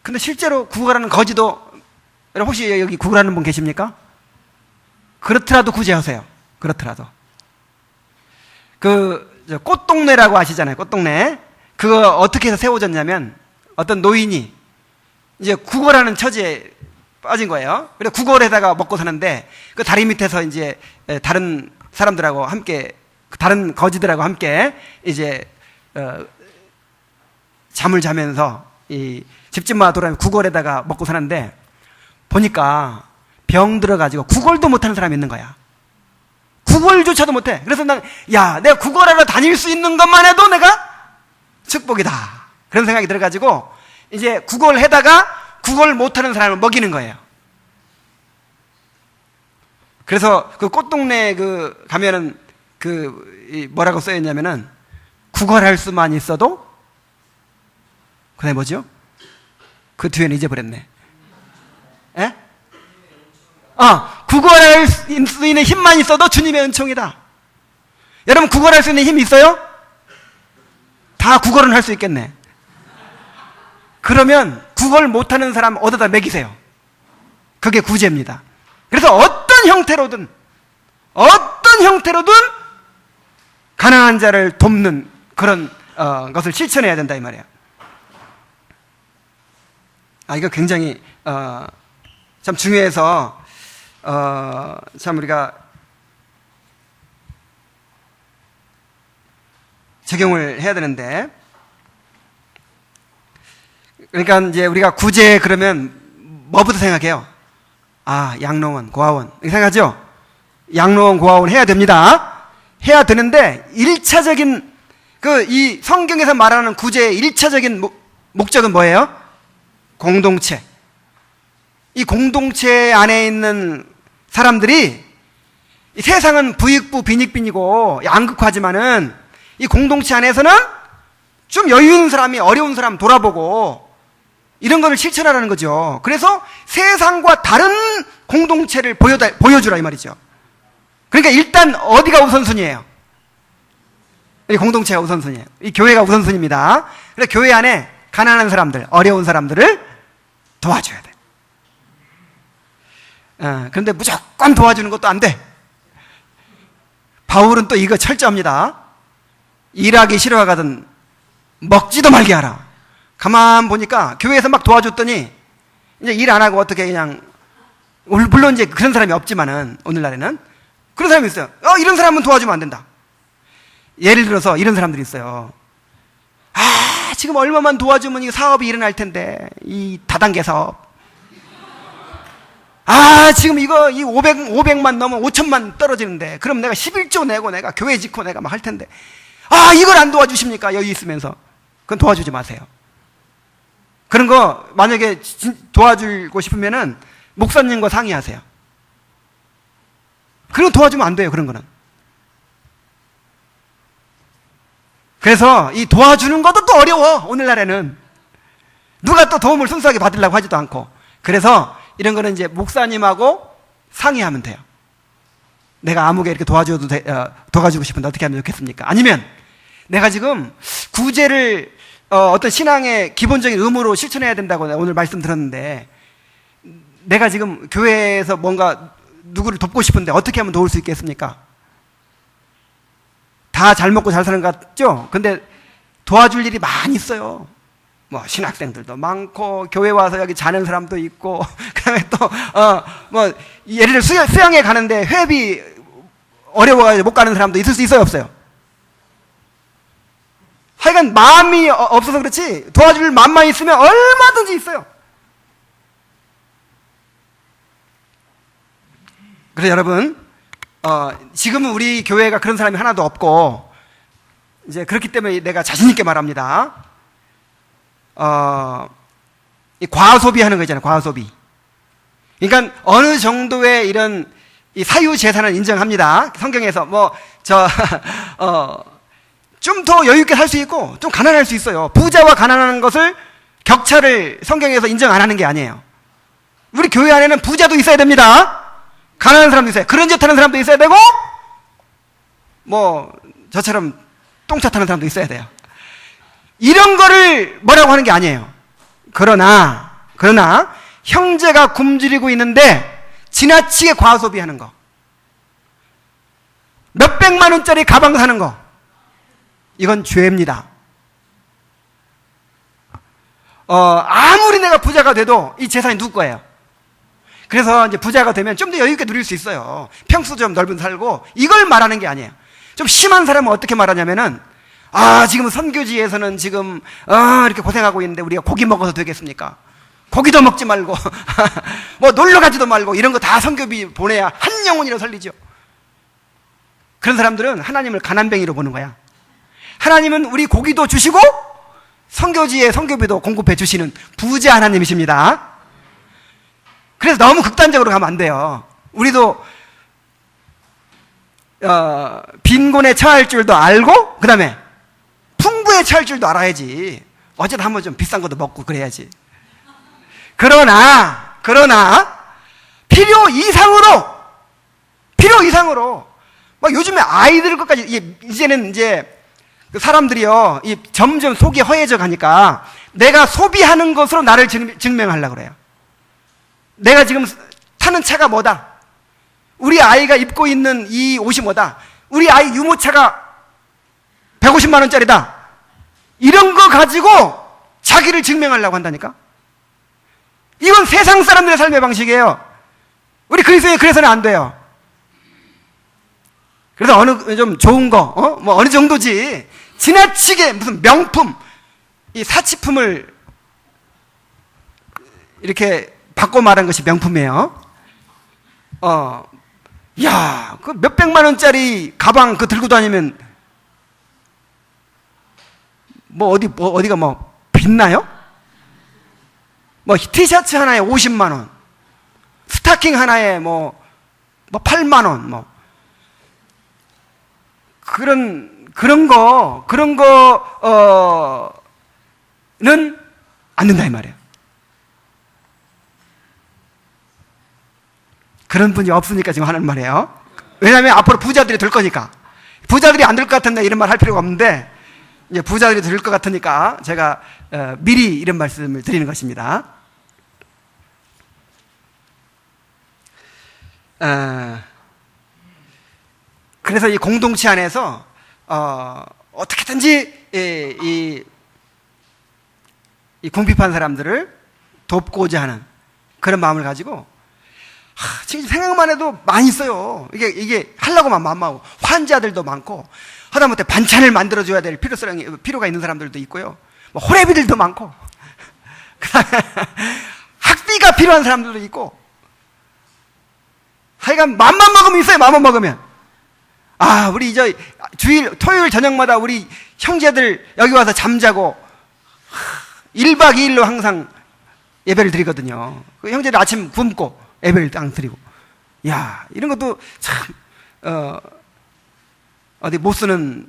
근데 실제로 구걸하는 거지도, 여러분 혹시 여기 구걸하는 분 계십니까? 그렇더라도 구제하세요. 그렇더라도. 꽃동네라고 아시잖아요. 꽃동네. 그거 어떻게 해서 세워졌냐면, 어떤 노인이 이제 구걸하는 처지에 빠진 거예요. 그래서 구걸에다가 먹고 사는데, 그 다리 밑에서 이제 다른 사람들하고 함께, 다른 거지들하고 함께 이제 잠을 자면서 이 집집마다 돌아다니면서 구걸에다가 먹고 사는데, 보니까 병 들어가지고 구걸도 못하는 사람이 있는 거야. 구걸조차도 못해. 그래서 내가 구걸하러 다닐 수 있는 것만 해도 내가 축복이다. 그런 생각이 들어가지고 이제 구걸해다가 구걸 못하는 사람을 먹이는 거예요. 그래서 그 꽃동네 가면은 뭐라고 써있냐면은, 구걸할 수만 있어도, 그 다음에 뭐죠? 그 뒤에는 잊어버렸네. 예? 구걸할 수 있는 힘만 있어도 주님의 은총이다. 여러분, 구걸할 수 있는 힘이 있어요? 다 구걸은 할 수 있겠네. 그러면 구걸 못하는 사람 어디다 먹이세요. 그게 구제입니다. 그래서 어떤 형태로든 가난한 자를 돕는 그런 것을 실천해야 된다 이 말이에요. 이거 굉장히 참 중요해서 참 우리가 적용을 해야 되는데, 그러니까 이제 우리가 구제 그러면 뭐부터 생각해요? 양로원, 고아원 이렇게 생각하죠? 양로원, 고아원 해야 됩니다. 해야 되는데 1차적인 이 성경에서 말하는 구제의 1차적인 목적은 뭐예요? 공동체. 이 공동체 안에 있는 사람들이, 이 세상은 부익부 빈익빈이고 양극화지만은 이 공동체 안에서는 좀 여유 있는 사람이 어려운 사람 돌아보고 이런 것을 실천하라는 거죠. 그래서 세상과 다른 공동체를 보여주라 이 말이죠. 그러니까 일단 어디가 우선순위예요? 이 공동체가 우선순위예요. 이 교회가 우선순위입니다. 그래서 교회 안에 가난한 사람들, 어려운 사람들을 도와줘야 돼. 그런데 무조건 도와주는 것도 안 돼. 바울은 또 이거 철저합니다. 일하기 싫어하거든 먹지도 말게 하라. 가만 보니까 교회에서 막 도와줬더니 이제 일 안 하고 어떻게 그냥, 물론 이제 그런 사람이 없지만은 오늘날에는 그런 사람이 있어요. 이런 사람은 도와주면 안 된다. 예를 들어서 이런 사람들이 있어요. 지금 얼마만 도와주면 이 사업이 일어날 텐데, 이 다단계 사업. 지금 이 500만 넘으면 5천만 떨어지는데, 그럼 내가 11조 내고 내가 교회 짓고 내가 막 할 텐데, 이걸 안 도와주십니까? 여기 있으면서. 그건 도와주지 마세요. 그런 거 만약에 도와주고 싶으면은 목사님과 상의하세요. 그런 거 도와주면 안 돼요. 그런 거는. 그래서 이 도와주는 것도 또 어려워. 오늘날에는 누가 또 도움을 순수하게 받으려고 하지도 않고. 그래서 이런 거는 이제 목사님하고 상의하면 돼요. 내가 아무개 이렇게 도와주고 싶은데 어떻게 하면 좋겠습니까? 아니면 내가 지금 구제를 어떤 신앙의 기본적인 의무로 실천해야 된다고 오늘 말씀 들었는데, 내가 지금 교회에서 뭔가 누구를 돕고 싶은데 어떻게 하면 도울 수 있겠습니까? 다 잘 먹고 잘 사는 것 같죠? 근데 도와줄 일이 많이 있어요. 뭐 신학생들도 많고, 교회 와서 여기 자는 사람도 있고, 그다음에 또 예를 들어 수영에 가는데 회비 어려워가지고 못 가는 사람도 있을 수 있어요, 없어요? 하여간 마음이 없어서 그렇지 도와줄 마음만 있으면 얼마든지 있어요. 그래서 여러분, 지금은 우리 교회가 그런 사람이 하나도 없고, 이제 그렇기 때문에 내가 자신있게 말합니다. 이 과소비하는 거 있잖아요. 과소비. 그러니까 어느 정도의 이런 이 사유 재산을 인정합니다. 성경에서 좀 더 여유 있게 살 수 있고 좀 가난할 수 있어요. 부자와 가난한 것을 격차를 성경에서 인정 안 하는 게 아니에요. 우리 교회 안에는 부자도 있어야 됩니다. 가난한 사람도 있어요. 그런 짓 하는 사람도 있어야 되고 저처럼 똥차 타는 사람도 있어야 돼요. 이런 거를 뭐라고 하는 게 아니에요. 그러나 형제가 굶주리고 있는데 지나치게 과소비하는 거, 몇백만 원짜리 가방 사는 거, 이건 죄입니다. 아무리 내가 부자가 돼도 이 재산이 누구 거예요? 그래서 이제 부자가 되면 좀 더 여유 있게 누릴 수 있어요. 평수 좀 넓은 살고, 이걸 말하는 게 아니에요. 좀 심한 사람은 어떻게 말하냐면은, 지금 선교지에서는 지금 이렇게 고생하고 있는데 우리가 고기 먹어도 되겠습니까? 고기도 먹지 말고 놀러 가지도 말고 이런 거 다 선교비 보내야 한 영혼이라도 살리죠. 그런 사람들은 하나님을 가난뱅이로 보는 거야. 하나님은 우리 고기도 주시고 선교지에 선교비도 공급해 주시는 부자 하나님이십니다. 그래서 너무 극단적으로 가면 안 돼요. 우리도 빈곤에 처할 줄도 알고, 그 다음에 풍부에 처할 줄도 알아야지. 어쨌든 한번 좀 비싼 것도 먹고 그래야지. 그러나 필요 이상으로 요즘에 아이들 것까지, 이제는 이제 사람들이요, 점점 속이 허해져 가니까 내가 소비하는 것으로 나를 증명하려고 그래요. 내가 지금 타는 차가 뭐다, 우리 아이가 입고 있는 이 옷이 뭐다, 우리 아이 유모차가 150만 원짜리다, 이런 거 가지고 자기를 증명하려고 한다니까. 이건 세상 사람들의 삶의 방식이에요. 우리 그리스도인이 그래서는 안 돼요. 그래서 좀 좋은 거, 어느 정도지, 지나치게 무슨 명품, 이 사치품을 이렇게 바꿔 말한 것이 명품이에요. 그 몇백만 원짜리 가방 들고 다니면 어디가 빛나요? 티셔츠 하나에 50만 원, 스타킹 하나에 8만 원, 그런 거는 안 된다 이 말이에요. 그런 분이 없으니까 지금 하는 말이에요. 왜냐하면 앞으로 부자들이 될 거니까. 부자들이 안 될 것 같은데 이런 말 할 필요가 없는데, 이제 부자들이 될 것 같으니까 제가 미리 이런 말씀을 드리는 것입니다. 그래서 이 공동체 안에서 어떻게든지 이 궁핍한 사람들을 돕고자 하는 그런 마음을 가지고, 지금 생각만 해도 많이 있어요. 이게 하려고만 마음하고, 환자들도 많고, 하다못해 반찬을 만들어줘야 될 필요가 있는 사람들도 있고요. 호래비들도 많고, 학비가 필요한 사람들도 있고, 하여간 맘만 먹으면 있어요. 맘만 먹으면. 우리 토요일 저녁마다 우리 형제들 여기 와서 잠자고 1박 2일로 항상 예배를 드리거든요. 그 형제들 아침 굶고 예배를 땅 드리고. 이런 것도 참, 어디 못 쓰는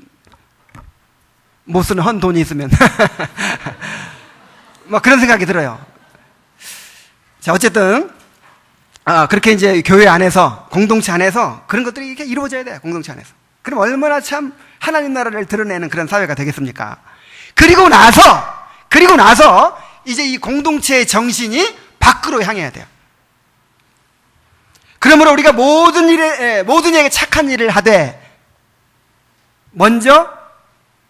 헌 돈이 있으면. 그런 생각이 들어요. 자, 어쨌든, 그렇게 이제 교회 안에서, 공동체 안에서 그런 것들이 이렇게 이루어져야 돼요. 공동체 안에서. 그럼 얼마나 참 하나님 나라를 드러내는 그런 사회가 되겠습니까? 그리고 나서 이제 이 공동체의 정신이 밖으로 향해야 돼요. 그러므로 우리가 모든 이에게 착한 일을 하되 먼저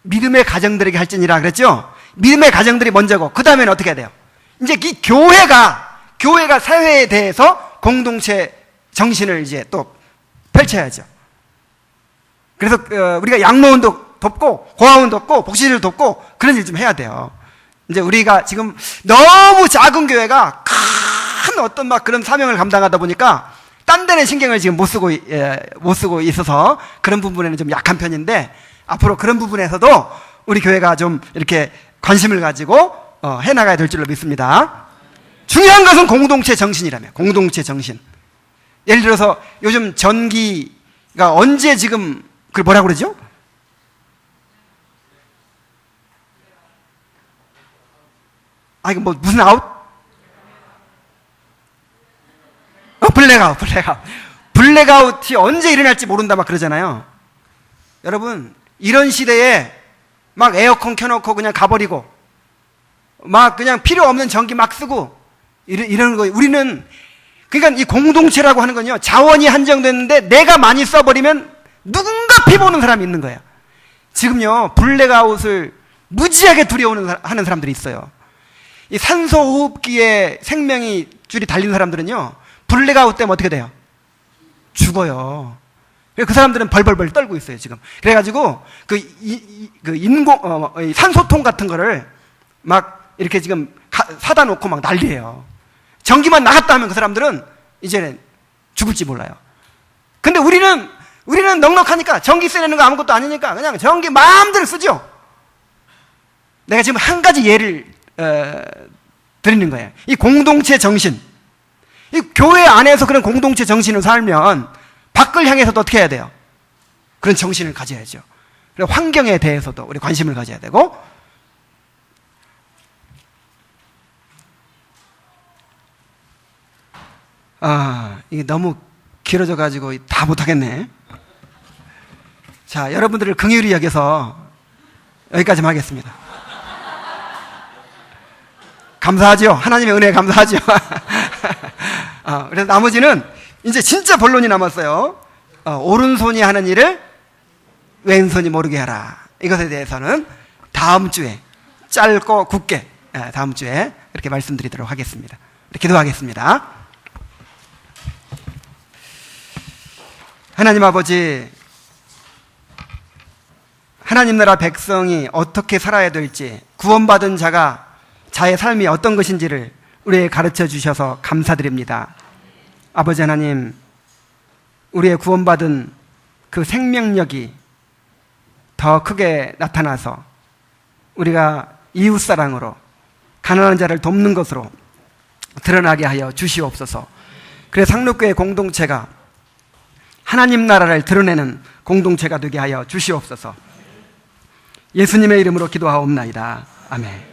믿음의 가정들에게 할지니라 그랬죠? 믿음의 가정들이 먼저고, 그 다음에는 어떻게 해야 돼요? 이제 이 교회가 사회에 대해서 공동체 정신을 이제 또 펼쳐야죠. 그래서 우리가 양로원도 돕고 고아원도 돕고 복지를 돕고 그런 일 좀 해야 돼요. 이제 우리가 지금 너무 작은 교회가 큰 어떤 그런 사명을 감당하다 보니까 딴 데는 신경을 지금 못 쓰고 있어서 그런 부분에는 좀 약한 편인데, 앞으로 그런 부분에서도 우리 교회가 좀 이렇게 관심을 가지고 해나가야 될 줄로 믿습니다. 중요한 것은 공동체 정신이라며. 공동체 정신. 예를 들어서 요즘 전기가 언제 지금 그걸 뭐라고 그러죠? 이거 뭐 무슨 아웃? 블랙아웃. 블랙아웃이 언제 일어날지 모른다 막 그러잖아요. 여러분, 이런 시대에 막 에어컨 켜놓고 그냥 가버리고 막 그냥 필요 없는 전기 막 쓰고 이런 거, 우리는, 그러니까 이 공동체라고 하는 건요, 자원이 한정됐는데 내가 많이 써버리면 누군가 피보는 사람이 있는 거예요. 지금요, 블랙아웃을 무지하게 두려워하는 사람들이 있어요. 이 산소 호흡기에 생명이 줄이 달린 사람들은요, 블랙아웃 때문에 어떻게 돼요? 죽어요. 그 사람들은 벌벌벌 떨고 있어요, 지금. 그래가지고, 산소통 같은 거를 막 이렇게 지금 사다 놓고 막 난리예요. 전기만 나갔다 하면 그 사람들은 이제는 죽을지 몰라요. 근데 우리는 넉넉하니까, 전기세 내는 거 아무것도 아니니까 그냥 전기 마음대로 쓰죠. 내가 지금 한 가지 예를 드리는 거예요. 이 공동체 정신. 이 교회 안에서 그런 공동체 정신을 살면 밖을 향해서도 어떻게 해야 돼요? 그런 정신을 가져야죠. 그리고 환경에 대해서도 우리 관심을 가져야 되고, 이게 너무 길어져가지고 다 못하겠네. 자, 여러분들을 긍휼히 여겨서 여기까지만 하겠습니다. 감사하죠? 하나님의 은혜에 감사하죠? 그래서 나머지는 이제 진짜 본론이 남았어요. 오른손이 하는 일을 왼손이 모르게 하라. 이것에 대해서는 다음 주에 짧고 굵게 다음 주에 이렇게 말씀드리도록 하겠습니다. 기도하겠습니다. 하나님 아버지, 하나님 나라 백성이 어떻게 살아야 될지, 구원받은 자가 자의 삶이 어떤 것인지를 우리에게 가르쳐 주셔서 감사드립니다. 아버지 하나님, 우리의 구원받은 그 생명력이 더 크게 나타나서 우리가 이웃사랑으로 가난한 자를 돕는 것으로 드러나게 하여 주시옵소서. 그래서 상록교회 공동체가 하나님 나라를 드러내는 공동체가 되게 하여 주시옵소서. 예수님의 이름으로 기도하옵나이다. 아멘.